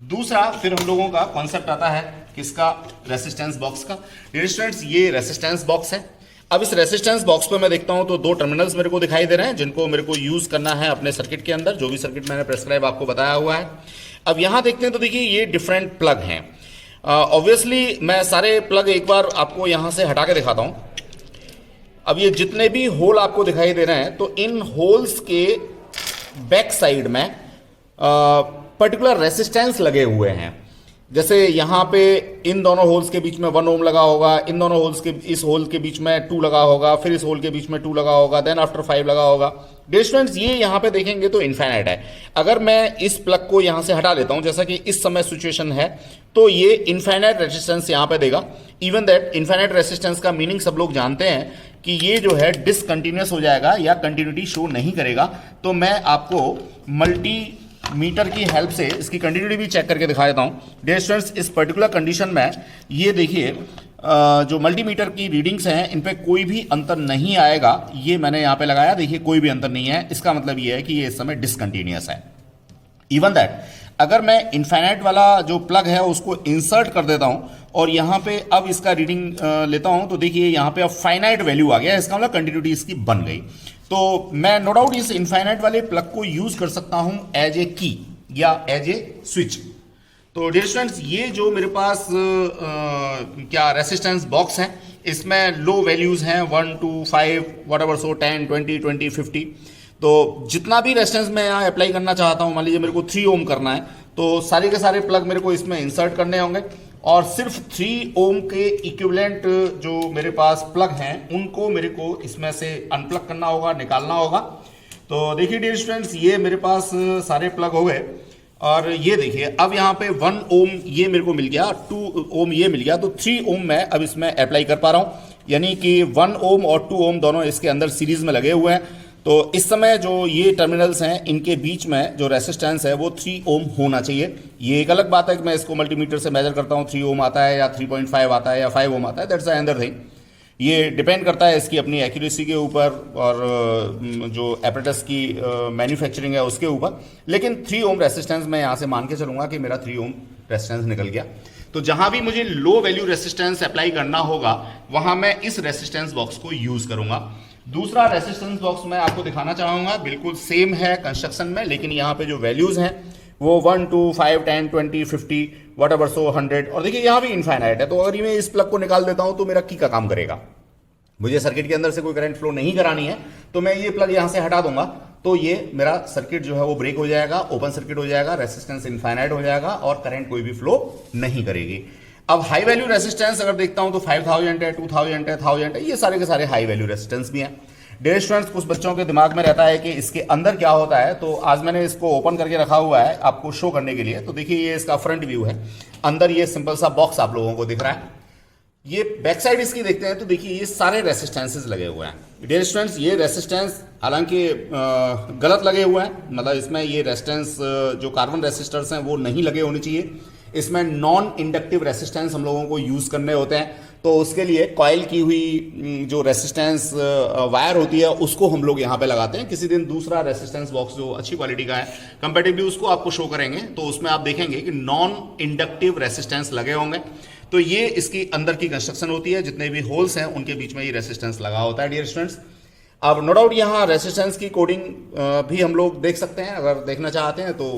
दूसरा फिर हम लोगों का कॉन्सेप्ट आता है किसका, रेसिस्टेंस बॉक्स का। स्टूडेंट्स ये रेसिस्टेंस बॉक्स है। अब इस रेसिस्टेंस बॉक्स पे मैं देखता हूं तो 2 टर्मिनल्स मेरे को दिखाई दे रहे हैं, जिनको मेरे को यूज करना है अपने सर्किट के अंदर, जो भी सर्किट मैंने प्रेस्क्राइब आपको बताया हुआ है। अब यहां देखते हैं तो देखिए ये डिफरेंट प्लग हैं। ऑब्वियसली मैं सारे प्लग एक बार आपको यहां से हटा के दिखाता हूं। अब ये जितने भी होल आपको दिखाई दे रहे हैं, तो इन होल्स के बैक साइड में पर्टिकुलर रेसिस्टेंस लगे हुए हैं। जैसे यहां पे इन दोनों होल्स के बीच में 1 ओम लगा होगा, इन दोनों होल्स के इस होल के बीच में 2 लगा होगा, फिर इस होल के बीच में 2 लगा होगा, देन आफ्टर 5 लगा होगा। डियर स्टूडेंट्स ये यहां पे देखेंगे तो इनफाइनाइट है। अगर मैं इस प्लग को यहां से हटा देता हूं, जैसा कि इस समय सिचुएशन है, तो ये इनफाइनाइट रेजिस्टेंस यहां पे देगा। इवन दैट इनफाइनाइट रेजिस्टेंस का मीनिंग सब लोग जानते हैं कि ये जो है डिसकंटिन्यूअस हो जाएगा या कंटिन्यूटी शो नहीं करेगा। तो मैं आपको मल्टीमीटर की हेल्प से इसकी कंटिन्यूटी भी चेक करके दिखा देता हूं। डियर स्टूडेंट्स इस पर्टिकुलर कंडीशन में ये देखिए जो मल्टीमीटर की रीडिंग्स हैं इन पे कोई भी अंतर नहीं आएगा। ये मैंने यहां पे लगाया, देखिए कोई भी अंतर नहीं है। इसका मतलब ये है कि ये इस समय डिसकंटिन्यूअस है। इवन दैट अगर मैं इनफाइनाइट वाला जो प्लग है उसको इंसर्ट कर देता हूं और यहां पे अब इसका रीडिंग लेता हूं, तो देखिए यहां पे अब फाइनाइट वैल्यू आ गया, इसका मतलब कंटिन्यूटी इसकी बन गई। तो मैं नो डाउट इस इनफाइनाइट वाले प्लग को यूज कर सकता हूं एज ए की या एज ए स्विच। तो डियर स्टूडेंट्स ये जो मेरे पास क्या रेसिस्टेंस बॉक्स है, इसमें लो वैल्यूज हैं 1, 2, 5 व्हाटएवर, सो 10, 20, 20, 50। तो जितना भी रेजिस्टेंस मैं यहाँ अप्लाई करना चाहता हूँ, मान लीजिए मेरे को 3 ओम करना है, तो सारे के सारे प्लग मेरे को इसमें इंसर्ट करने होंगे और सिर्फ 3 ओम के इक्विवेलेंट जो मेरे पास प्लग हैं उनको मेरे को इसमें से अनप्लग करना होगा, निकालना होगा। तो देखिए डियर स्टूडेंट्स ये मेरे पास सारे प्लग हो गए और ये देखिए अब यहाँ पे 1 ओम ये मेरे को मिल गया, 2 ओम ये मिल गया, तो 3 ओम मैं अब इसमें अप्लाई कर पा रहा हूँ। यानी कि 1 ओम और 2 ओम दोनों इसके अंदर सीरीज में लगे हुए हैं। तो इस समय जो ये टर्मिनल्स हैं इनके बीच में जो रेसिस्टेंस है वो 3 ओम होना चाहिए। ये एक अलग बात है कि मैं इसको मल्टीमीटर से मेजर करता हूँ, 3 ओम आता है या 3.5 आता है या 5 ओम आता है, दैट्स अनदर थिंग। ये डिपेंड करता है इसकी अपनी एक्यूरेसी के ऊपर और जो एपरेटस की मैन्युफैक्चरिंग है उसके ऊपर। लेकिन 3 ओम रेसिस्टेंस मैं यहाँ से मान के चलूंगा कि मेरा 3 ओम रेसिस्टेंस निकल गया। तो जहां भी मुझे लो वैल्यू रेसिस्टेंस अप्लाई करना होगा वहां मैं इस रेसिस्टेंस बॉक्स को यूज करूंगा। दूसरा रेसिस्टेंस बॉक्स मैं आपको दिखाना चाहूंगा, बिल्कुल सेम है कंस्ट्रक्शन में, लेकिन यहाँ पे जो वैल्यूज हैं वो 1, 2, 5, 10, 20, 50 व्हाटएवर, सो 100। और देखिए यहाँ भी इनफाइनाइट है। तो अगर मैं इस प्लग को निकाल देता हूं तो मेरा की का काम करेगा। मुझे सर्किट के अंदर से कोई करंट फ्लो नहीं करानी है, तो मैं ये प्लग यहां से हटा दूंगा, तो ये मेरा सर्किट जो है वो ब्रेक हो जाएगा, ओपन सर्किट हो जाएगा, रेसिस्टेंस इनफाइनाइट हो जाएगा और करंट कोई भी फ्लो नहीं करेगी। अब हाई वैल्यू रेसिस्टेंस अगर देखता हूं तो 5000 है, 2000 है, 1000 है, ये सारे के सारे हाई वैल्यू रेसिस्टेंस भी हैं। डियर स्टूडेंट्स कुछ बच्चों के दिमाग में रहता है कि इसके अंदर क्या होता है, तो आज मैंने इसको ओपन करके रखा हुआ है आपको शो करने के लिए। तो देखिए ये इसका फ्रंट व्यू है, अंदर ये सिंपल सा बॉक्स आप लोगों को दिख रहा है। ये बैक साइड इसकी देखते हैं तो देखिए ये सारे रेसिस्टेंसेस लगे हुए हैं। डियर स्टूडेंट्स ये रेसिस्टेंस हालांकि गलत लगे हुए हैं, मतलब इसमें ये रेसिस्टेंस जो कार्बन रेसिस्टर्स हैं वो नहीं लगे होने चाहिए। इसमें नॉन इंडक्टिव रेसिस्टेंस हम लोगों को यूज करने होते हैं, तो उसके लिए कॉइल की हुई जो रेसिस्टेंस वायर होती है उसको हम लोग यहाँ पे लगाते हैं। किसी दिन दूसरा रेसिस्टेंस बॉक्स जो अच्छी क्वालिटी का है कंपैरेटिवली उसको आपको शो करेंगे, तो उसमें आप देखेंगे कि नॉन इंडक्टिव रेसिस्टेंस लगे होंगे। तो ये इसकी अंदर की कंस्ट्रक्शन होती है, जितने भी होल्स हैं उनके बीच में ये रेसिस्टेंस लगा होता है। डियर स्टूडेंट्स अब नो डाउट यहाँ रेसिस्टेंस की कोडिंग भी हम लोग देख सकते हैं, अगर देखना चाहते हैं तो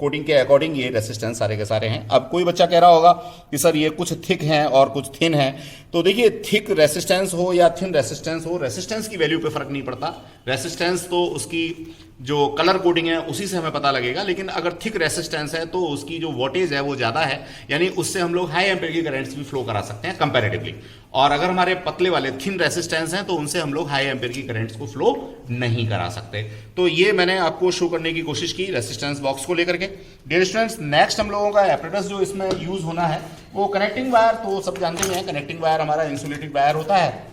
कोडिंग के अकॉर्डिंग ये रेसिस्टेंस सारे के सारे हैं। अब कोई बच्चा कह रहा होगा कि सर ये कुछ थिक हैं और कुछ थिन है, तो देखिए थिक रेसिस्टेंस हो या थिन रेसिस्टेंस हो, रेसिस्टेंस की वैल्यू पे फर्क नहीं पड़ता। रेसिस्टेंस तो उसकी जो कलर कोडिंग है उसी से हमें पता लगेगा, लेकिन अगर थिक रेसिस्टेंस है तो उसकी जो वोल्टेज है वो ज्यादा है, यानी उससे हम लोग हाई एम्पेयर की करंट्स भी फ्लो करा सकते हैं कंपैरेटिवली। और अगर हमारे पतले वाले थिन रेसिस्टेंस हैं तो उनसे हम लोग हाई एम्पेयर की करंट्स को फ्लो नहीं करा सकते। तो ये मैंने आपको शो करने की कोशिश की रेसिस्टेंस बॉक्स को लेकर के। डियर स्टूडेंट्स नेक्स्ट हम लोगों का एपरेटस जो इसमें यूज होना है वो कनेक्टिंग वायर, तो सब जानते हैं कनेक्टिंग वायर हमारा इंसुलेटेड वायर होता है।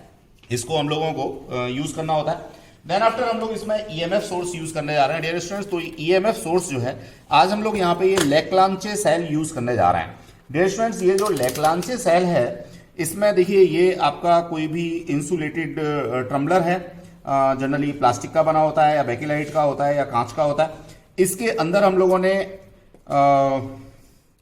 इसको हम लोगों को यूज करना होता है। देन आफ्टर हम लोग इसमें ईएमएफ सोर्स यूज करने जा रहे हैं डियर स्टूडेंट्स। तो ईएमएफ सोर्स जो है आज हम लोग यहाँ पे ये लेक्लांचे सेल यूज करने जा रहे हैं डियर स्टूडेंट्स। ये जो लेक्लांचे सेल है इसमें देखिए ये आपका कोई भी इंसुलेटेड ट्रम्बलर है, जनरली प्लास्टिक का बना होता है या बेकिलाइट का होता है या कांच का होता है। इसके अंदर हम लोगों ने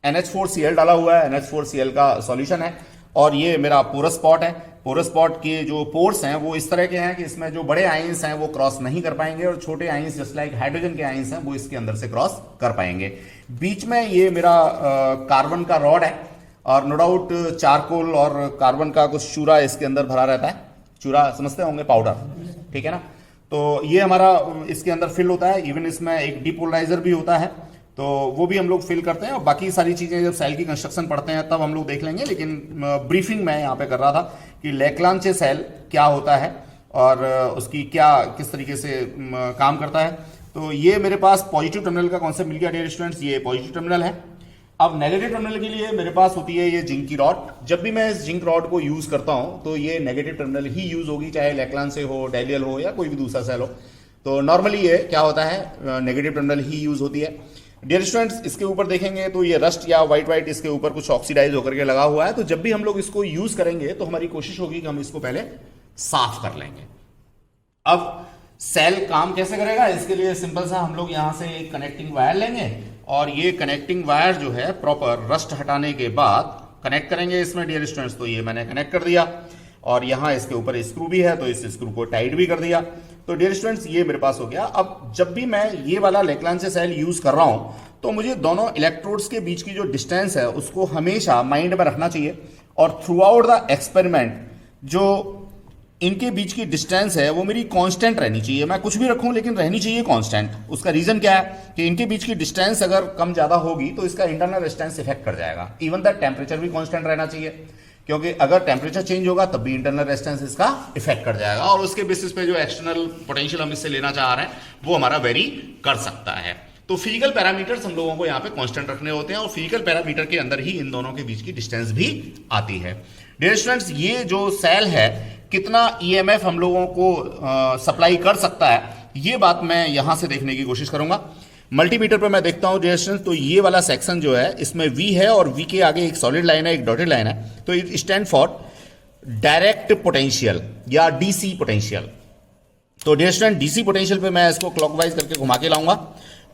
NH4Cl डाला हुआ है, NH4Cl का सॉल्यूशन है और ये मेरा पोरस स्पॉट है। पोरस स्पॉट के जो पोर्स हैं वो इस तरह के हैं कि इसमें जो बड़े आयंस हैं वो क्रॉस नहीं कर पाएंगे और छोटे आयंस जस्ट लाइक हाइड्रोजन के आयंस हैं वो इसके अंदर से क्रॉस कर पाएंगे। बीच में ये मेरा कार्बन का रॉड है और नो डाउट चारकोल और कार्बन का कुछ चूरा इसके अंदर भरा रहता है। चूरा समझते होंगे, पाउडर, ठीक है ना। तो ये हमारा इसके अंदर फिल होता है। इवन इसमें एक डिपोलराइजर भी होता है तो वो भी हम लोग फिल करते हैं और बाकी सारी चीजें जब सेल की कंस्ट्रक्शन पढ़ते हैं तब हम लोग देख लेंगे। लेकिन ब्रीफिंग मैं यहाँ पे कर रहा था कि लेक्लांचे सेल क्या होता है और उसकी क्या किस तरीके से काम करता है। तो ये मेरे पास पॉजिटिव टर्मिनल का कॉन्सेप्ट मिल गया डियर स्टूडेंट्स। ये पॉजिटिव टर्मिनल है। अब नेगेटिव टर्मिनल के लिए मेरे पास होती है ये जिंक की रॉड। जब भी मैं इस जिंक रॉड को यूज करता हूं तो ये नेगेटिव टर्मिनल ही यूज होगी, चाहे लेक्लांचे हो, डेलियल हो या कोई भी दूसरा सेल हो। तो नॉर्मली ये क्या होता है, नेगेटिव टर्मिनल ही यूज होती है डियर स्टूडेंट्स। इसके ऊपर देखेंगे तो ये रस्ट या व्हाइट इसके ऊपर कुछ ऑक्सीडाइज होकर के लगा हुआ है। तो जब भी हम लोग इसको यूज करेंगे तो हमारी कोशिश होगी कि हम इसको पहले साफ कर लेंगे। अब सेल काम कैसे करेगा, इसके लिए सिंपल सा हम लोग यहां से एक कनेक्टिंग वायर लेंगे और ये कनेक्टिंग वायर जो है प्रॉपर रस्ट हटाने के बाद कनेक्ट करेंगे इसमें डियर स्टूडेंट्स। तो ये मैंने कनेक्ट कर दिया और यहां इसके ऊपर स्क्रू भी है तो इस स्क्रू को टाइट भी कर दिया। तो डियर स्टूडेंट्स ये मेरे पास हो गया। अब जब भी मैं ये वाला लेक्लांचे सेल यूज कर रहा हूं तो मुझे दोनों इलेक्ट्रोड्स के बीच की जो डिस्टेंस है उसको हमेशा माइंड में रखना चाहिए और थ्रू आउट द एक्सपेरिमेंट जो इनके बीच की डिस्टेंस है वो मेरी कांस्टेंट रहनी चाहिए। मैं कुछ भी रखूं लेकिन रहनी चाहिए कांस्टेंट। उसका रीजन क्या है कि इनके बीच की डिस्टेंस अगर कम ज्यादा होगी तो इसका इंटरनल रेजिस्टेंस इफेक्ट कर जाएगा। इवन द टेम्परेचर भी कांस्टेंट रहना चाहिए क्योंकि अगर टेम्परेचर चेंज होगा तब भी इंटरनल रेजिस्टेंस इसका इफेक्ट कर जाएगा और उसके बेसिस पे जो एक्सटर्नल पोटेंशियल हम इससे लेना चाह रहे हैं वो हमारा वेरी कर सकता है। तो फिजिकल पैरामीटर्स हम लोगों को यहाँ पे कांस्टेंट रखने होते हैं और फिजिकल पैरामीटर के अंदर ही इन दोनों के बीच की डिस्टेंस भी आती है। डियर स्टूडेंट्स ये जो सेल है कितना ईएमएफ हम लोगों को सप्लाई कर सकता है ये बात मैं यहां से देखने की कोशिश करूंगा। मल्टीमीटर पर मैं देखता हूं डियर स्टूडेंट्स तो ये वाला सेक्शन जो है इसमें V है और V के आगे एक सॉलिड लाइन है, एक डॉटेड लाइन है। तो it stand for direct potential या डीसी पोटेंशियल। तो डियर स्टूडेंट डीसी पोटेंशियल पे मैं इसको क्लॉकवाइज करके घुमा के लाऊंगा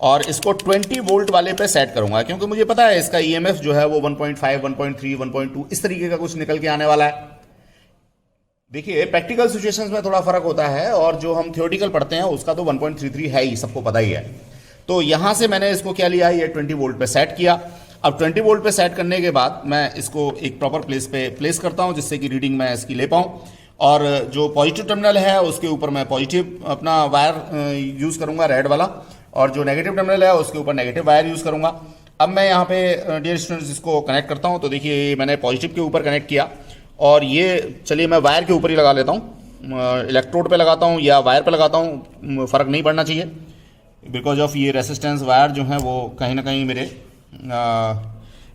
और इसको 20 वोल्ट वाले पे सेट करूंगा क्योंकि मुझे पता है इसका ईएमएफ जो है वो 1.5, 1.3, 1.2 इस तरीके का कुछ निकल के आने वाला है। देखिए प्रैक्टिकल सिचुएशंस में थोड़ा फर्क होता है और जो हम थ्योरेटिकल पढ़ते हैं उसका तो 1.33 है ही, सबको पता ही है। तो यहां से मैंने इसको क्या लिया, ये 20 वोल्ट पे सेट किया। अब 20 वोल्ट पे सेट करने के बाद मैं इसको एक प्रॉपर प्लेस पे प्लेस करता हूं जिससे कि रीडिंग मैं इसकी ले पाऊं और जो पॉजिटिव टर्मिनल है उसके ऊपर मैं पॉजिटिव अपना वायर यूज करूंगा रेड वाला और जो नेगेटिव टर्मिनल है उसके ऊपर नेगेटिव वायर यूज करूंगा। अब मैं यहाँ पे डियर स्टूडेंट्स इसको कनेक्ट करता हूँ। तो देखिए मैंने पॉजिटिव के ऊपर कनेक्ट किया और ये चलिए मैं वायर के ऊपर ही लगा लेता हूँ, इलेक्ट्रोड पे लगाता हूँ या वायर पे लगाता हूँ, फ़र्क नहीं पड़ना चाहिए बिकॉज ऑफ ये रेसिस्टेंस वायर जो हैं वो कहीं ना कहीं मेरे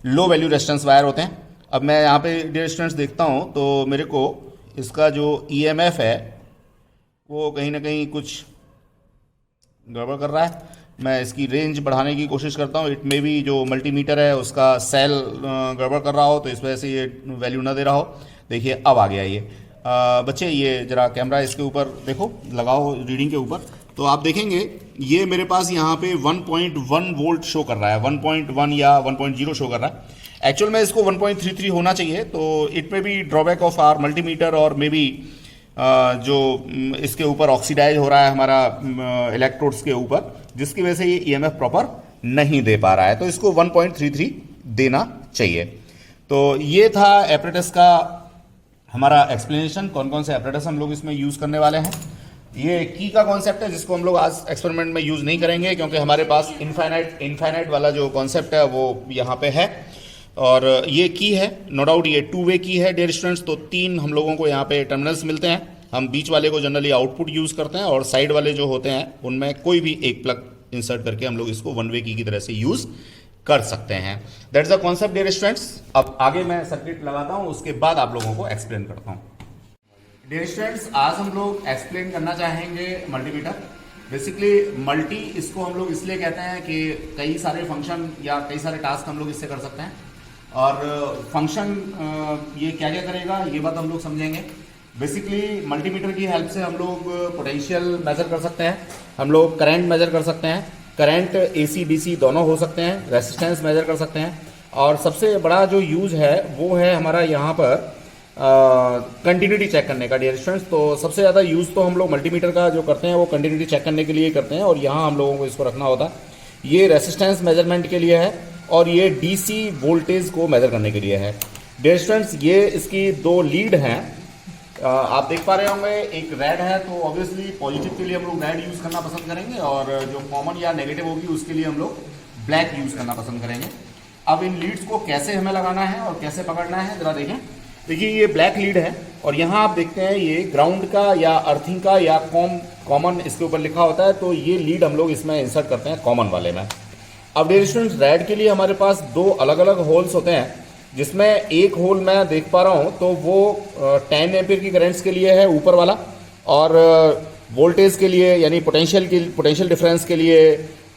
लो वैल्यू रेजिस्टेंस वायर होते हैं। अब मैं यहाँ पे डियर स्टूडेंट्स देखता हूँ तो मेरे को इसका जो ईएमएफ है वो कहीं ना कहीं कुछ गड़बड़ कर रहा है। मैं इसकी रेंज बढ़ाने की कोशिश करता हूँ। इट मे बी जो मल्टीमीटर है उसका सेल गड़बड़ कर रहा हो तो इस वजह से ये वैल्यू ना दे रहा हो। देखिए अब आ गया ये। बच्चे ये जरा कैमरा इसके ऊपर देखो, लगाओ रीडिंग के ऊपर तो आप देखेंगे ये मेरे पास यहाँ पे 1.1 वोल्ट शो कर रहा है, 1.1 या 1.0 शो कर रहा है। एक्चुअल में इसको 1.33 होना चाहिए। तो it may be drawback of our multimeter और मे बी जो इसके ऊपर ऑक्सीडाइज हो रहा है हमारा इलेक्ट्रोड्स के ऊपर, जिसकी वजह से ये ईएमएफ प्रॉपर नहीं दे पा रहा है। तो इसको 1.33 देना चाहिए। तो ये था एपरेटस का हमारा एक्सप्लेनेशन, कौन कौन से एपरेटस हम लोग इसमें यूज करने वाले हैं। ये की का कॉन्सेप्ट है जिसको हम लोग आज एक्सपेरिमेंट में यूज नहीं करेंगे क्योंकि हमारे पास इनफाइनाइट वाला जो कॉन्सेप्ट है वो यहाँ पे है। और ये की है नो डाउट, ये 2 वे की है डियर स्टूडेंट्स। तो 3 हम लोगों को यहाँ पे टर्मिनल्स मिलते हैं। हम बीच वाले को जनरली आउटपुट यूज करते हैं और साइड वाले जो होते हैं उनमें कोई भी एक प्लग इंसर्ट करके हम लोग इसको 1 वे की तरह से यूज कर सकते हैं। That's the concept dear students. अब आगे मैं सर्किट लगाता हूँ, उसके बाद आप लोगों को एक्सप्लेन करता हूँ। डियर स्टूडेंट्स, आज हम लोग एक्सप्लेन करना चाहेंगे मल्टीमीटर। बेसिकली मल्टी इसको हम लोग इसलिए कहते हैं कि कई सारे फंक्शन या कई सारे टास्क हम लोग इससे कर सकते हैं। और फंक्शन ये क्या क्या करेगा ये बात हम लोग समझेंगे। बेसिकली मल्टीमीटर की हेल्प से हम लोग पोटेंशियल मेजर कर सकते हैं, हम लोग करंट मेजर कर सकते हैं, करंट AC DC दोनों हो सकते हैं, रेसिस्टेंस मेजर कर सकते हैं। और सबसे बड़ा जो यूज़ है वो है हमारा यहाँ पर कंटिन्यूटी चेक करने का डियर स्टूडेंट्स। तो सबसे ज़्यादा यूज़ तो हम लोग मल्टीमीटर का जो करते हैं वो कंटिन्यूटी चेक करने के लिए करते हैं, और यहाँ हम लोगों को इसको रखना होता है। ये रेसिस्टेंस मेजरमेंट के लिए है और ये DC वोल्टेज को मेजर करने के लिए है डियर स्टूडेंट्स। ये इसकी दो लीड हैं, आप देख पा रहे होंगे। एक रेड है तो ऑब्वियसली पॉजिटिव के लिए हम लोग रेड यूज़ करना पसंद करेंगे, और जो कॉमन या नेगेटिव होगी उसके लिए हम लोग ब्लैक यूज़ करना पसंद करेंगे। अब इन लीड्स को कैसे हमें लगाना है और कैसे पकड़ना है ज़रा देखें। देखिए ये ब्लैक लीड है और यहाँ आप देखते हैं ये ग्राउंड का या अर्थिंग का या कॉमन इसके ऊपर लिखा होता है, तो ये लीड हम लोग इसमें इंसर्ट करते हैं कॉमन वाले में। अब डियर स्टूडेंट्स, रेड के लिए हमारे पास दो अलग अलग होल्स होते हैं, जिसमें एक होल मैं देख पा रहा हूँ तो वो 10 एम्पीयर की करंट्स के लिए है ऊपर वाला, और वोल्टेज के लिए यानी पोटेंशियल डिफरेंस के लिए,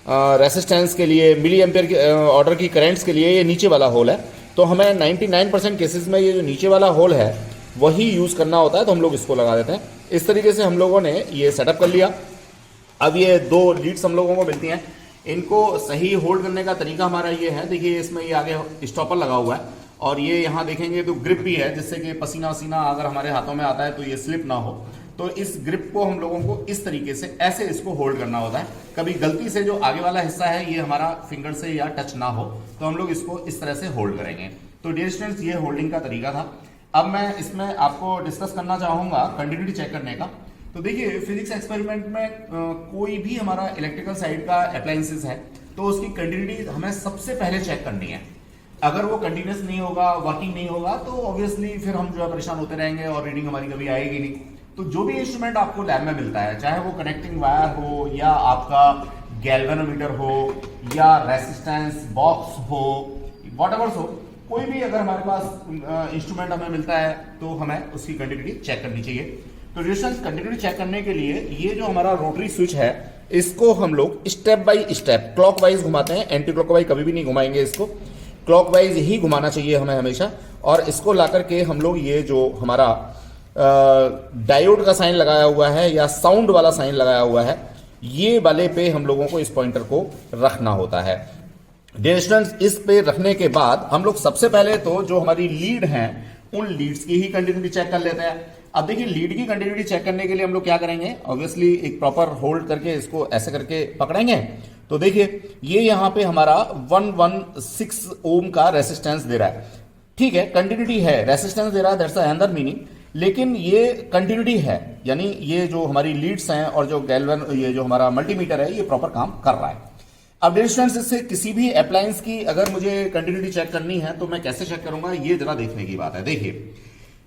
रेसिस्टेंस के लिए, मिली एम्पीयर के ऑर्डर की करंट्स के लिए ये नीचे वाला होल है। तो हमें 99% केसेस में ये जो नीचे वाला होल है वही यूज़ करना होता है, तो हम लोग इसको लगा देते हैं। इस तरीके से हम लोगों ने ये सेटअप कर लिया। अब ये दो लीड्स हम लोगों को मिलती हैं, इनको सही होल्ड करने का तरीका हमारा ये है। देखिए इसमें ये आगे स्टॉपर लगा हुआ है और ये यहाँ देखेंगे तो ग्रिप भी है, जिससे कि पसीना वसीना अगर हमारे हाथों में आता है तो ये स्लिप ना हो। तो इस ग्रिप को हम लोगों को इस तरीके से ऐसे इसको होल्ड करना होता है। कभी गलती से जो आगे वाला हिस्सा है ये हमारा फिंगर से या टच ना हो तो हम लोग इसको इस तरह से होल्ड करेंगे। तो डियर स्टूडेंट्स, ये होल्डिंग का तरीका था। अब मैं इसमें आपको डिस्कस करना चाहूँगा कंटिन्यूटी चेक करने का। तो देखिए फिजिक्स एक्सपेरिमेंट में कोई भी हमारा इलेक्ट्रिकल साइड का अप्लायंसेस है तो उसकी कंटिन्यूटी हमें सबसे पहले चेक करनी है। अगर वो कंटिन्यूस नहीं होगा, वर्किंग नहीं होगा, तो ऑब्वियसली फिर हम जो है परेशान होते रहेंगे और रीडिंग हमारी कभी आएगी नहीं। तो जो भी इंस्ट्रूमेंट आपको लैब में मिलता है, चाहे वो कनेक्टिंग वायर हो या आपका गैल्वेनोमीटर हो या रेसिस्टेंस बॉक्स हो, व्हाटएवर हो, कोई भी अगर हमारे पास इंस्ट्रूमेंट हमें मिलता है तो हमें उसकी कंटिन्यूटी चेक करनी चाहिए। तो रेजिस्टेंस कंटिन्यूटी चेक करने के लिए ये जो हमारा रोटरी स्विच है इसको हम लोग स्टेप बाय स्टेप क्लॉकवाइज घुमाते हैं, एंटी क्लॉकवाइज कभी भी नहीं घुमाएंगे, इसको क्लॉकवाइज ही घुमाना चाहिए हमें हमेशा। और इसको ला करके हम लोग ये जो हमारा डायोड का साइन लगाया हुआ है या साउंड वाला साइन लगाया हुआ है, ये वाले पे हम लोगों को इस पॉइंटर को रखना होता है। डियर स्टूडेंट्स, इस पे रखने के बाद हम लोग सबसे पहले तो जो हमारी लीड हैं उन लीड्स की ही कंटिन्यूटी चेक कर लेते हैं। अब देखिए लीड की कंटिन्यूटी चेक करने के लिए हम लोग क्या करेंगे, ऑब्वियसली एक प्रॉपर होल्ड करके इसको ऐसे करके पकड़ेंगे। तो देखिए ये यहाँ पे हमारा 116 ओम का रेसिस्टेंस दे रहा है, ठीक है, कंटिन्यूटी है, रेसिस्टेंस दे रहा है, दैट्स अनदर मीनिंग। लेकिन ये कंटिन्यूटी है, यानी ये जो हमारी लीड्स हैं और जो ये जो हमारा मल्टीमीटर है ये प्रॉपर काम कर रहा है। अब डियर स्टूडेंट्स, इससे किसी भी अप्लायंस की अगर मुझे कंटिन्यूटी चेक करनी है तो मैं कैसे चेक करूंगा, ये जरा देखने की बात है। देखिए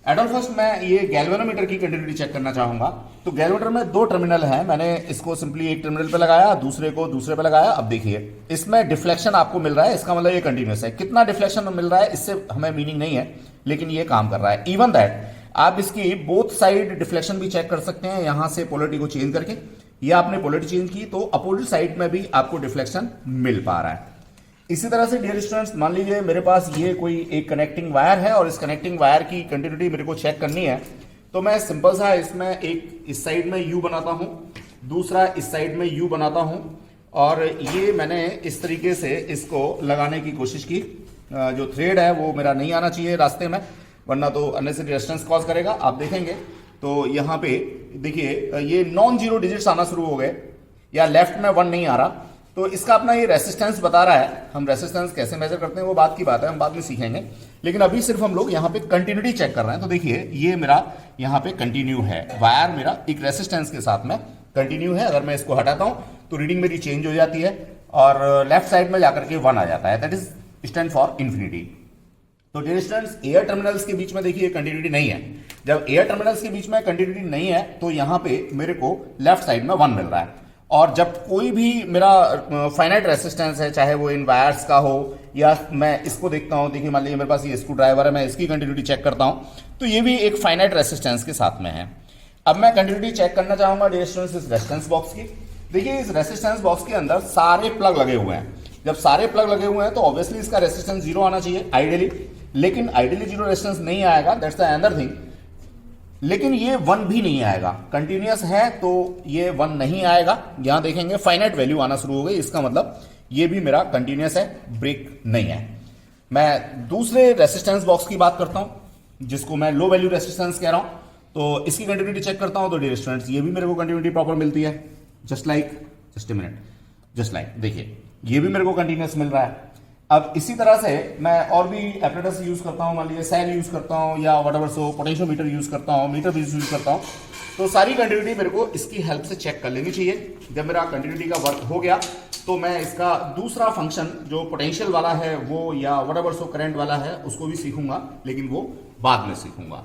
एट ऑल फर्स्ट मैं ये गैल्वेनोमीटर की कंटिन्यूटी चेक करना चाहूंगा। तो गैल्वेनोमीटर में दो टर्मिनल है, मैंने इसको सिंपली एक टर्मिनल पे लगाया, दूसरे को दूसरे पे लगाया। अब देखिए इसमें डिफ्लेक्शन आपको मिल रहा है, इसका मतलब ये कंटिन्यूस है। कितना डिफ्लेक्शन मिल रहा है इससे हमें मीनिंग नहीं है, लेकिन ये काम कर रहा है। इवन दैट आप इसकी बोथ साइड डिफ्लेक्शन भी चेक कर सकते हैं, यहां से पोलरिटी को चेंज करके। या आपने पोलरिटी चेंज की तो अपोजिट साइड में भी आपको डिफ्लेक्शन मिल पा रहा है। इसी तरह से डियर स्टूडेंट्स, मान लीजिए मेरे पास ये कोई एक कनेक्टिंग वायर है और इस कनेक्टिंग वायर की कंटिन्यूटी मेरे को चेक करनी है, तो मैं सिंपल सा इसमें एक इस साइड में यू बनाता हूं, दूसरा इस साइड में यू बनाता हूं, और ये मैंने इस तरीके से इसको लगाने की कोशिश की। जो थ्रेड है वो मेरा नहीं आना चाहिए रास्ते में, वरना तो अननेसेसरी रेजिस्टेंस कॉज करेगा। आप देखेंगे तो यहाँ पे देखिए ये नॉन जीरो डिजिट्स आना शुरू हो गए, या लेफ्ट में 1 नहीं आ रहा, तो इसका अपना ये रेसिस्टेंस बता रहा है। हम रेसिस्टेंस कैसे मेजर करते हैं वो बात की बात है, हम बाद में सीखेंगे, लेकिन अभी सिर्फ हम लोग यहाँ पे कंटिन्यूटी चेक कर रहे हैं। तो देखिए ये मेरा यहाँ पे कंटिन्यू है, वायर मेरा एक रेसिस्टेंस के साथ में कंटिन्यू है। अगर मैं इसको हटाता हूँ तो रीडिंग मेरी चेंज हो जाती है और लेफ्ट साइड में जाकर के 1 आ जाता है, that is stand for infinity. तो डियर स्टूडेंट्स, एयर टर्मिनल्स के बीच में देखिए कंटिन्यूटी नहीं है। जब एयर टर्मिनल्स के बीच में कंटिन्यूटी नहीं है तो यहाँ पे मेरे को लेफ्ट साइड में 1 मिल रहा है, और जब कोई भी मेरा फाइनाइट रेसिस्टेंस है, चाहे वो इन वायर्स का हो या मैं इसको देखता हूं, देखिए मान लीजिए मेरे पास ये स्क्रू ड्राइवर है, मैं इसकी कंटिन्यूटी चेक करता हूं, तो ये भी एक फाइनाइट रेसिस्टेंस के साथ में है। अब मैं कंटिन्यूटी चेक करना चाहूंगा डियर स्टूडेंट्स इस रेजिस्टेंस बॉक्स की। देखिए इस रेजिस्टेंस बॉक्स के अंदर सारे प्लग लगे हुए हैं। जब सारे प्लग लगे हुए हैं तो ऑब्वियसली इसका रेजिस्टेंस जीरो आना चाहिए आइडियली, लेकिन आइडियली जीरो रेजिस्टेंस नहीं आएगा, दैट्स द अनदर थिंग। लेकिन ये 1 भी नहीं आएगा, कंटिन्यूअस है तो ये 1 नहीं आएगा। यहां देखेंगे फाइनाइट वैल्यू आना शुरू हो गई, इसका मतलब ये भी मेरा कंटिन्यूअस है, ब्रेक नहीं है। मैं दूसरे रेजिस्टेंस बॉक्स की बात करता हूं जिसको मैं लो वैल्यू रेजिस्टेंस कह रहा हूं, तो इसकी कंटिन्यूटी चेक करता हूं तो डियर स्टूडेंट्स ये भी मेरे को कंटिन्यूटी प्रॉपर मिलती है, जस्ट अ मिनट, देखिए ये भी मेरे को कंटिन्यूअस मिल रहा है। अब इसी तरह से मैं और भी एपरेटस यूज करता हूं, मान लीजिए सेल यूज करता हूं या व्हाटएवर सो पोटेंशियोमीटर यूज करता हूं, मीटर भी यूज करता हूं, तो सारी कंटिन्यूटी मेरे को इसकी हेल्प से चेक कर लेनी चाहिए। जब मेरा कंटिन्यूटी का वर्क हो गया तो मैं इसका दूसरा फंक्शन जो पोटेंशियल वाला है वो या व्हाटएवर सो करंट वाला है उसको भी सीखूंगा, लेकिन वो बाद में सीखूंगा।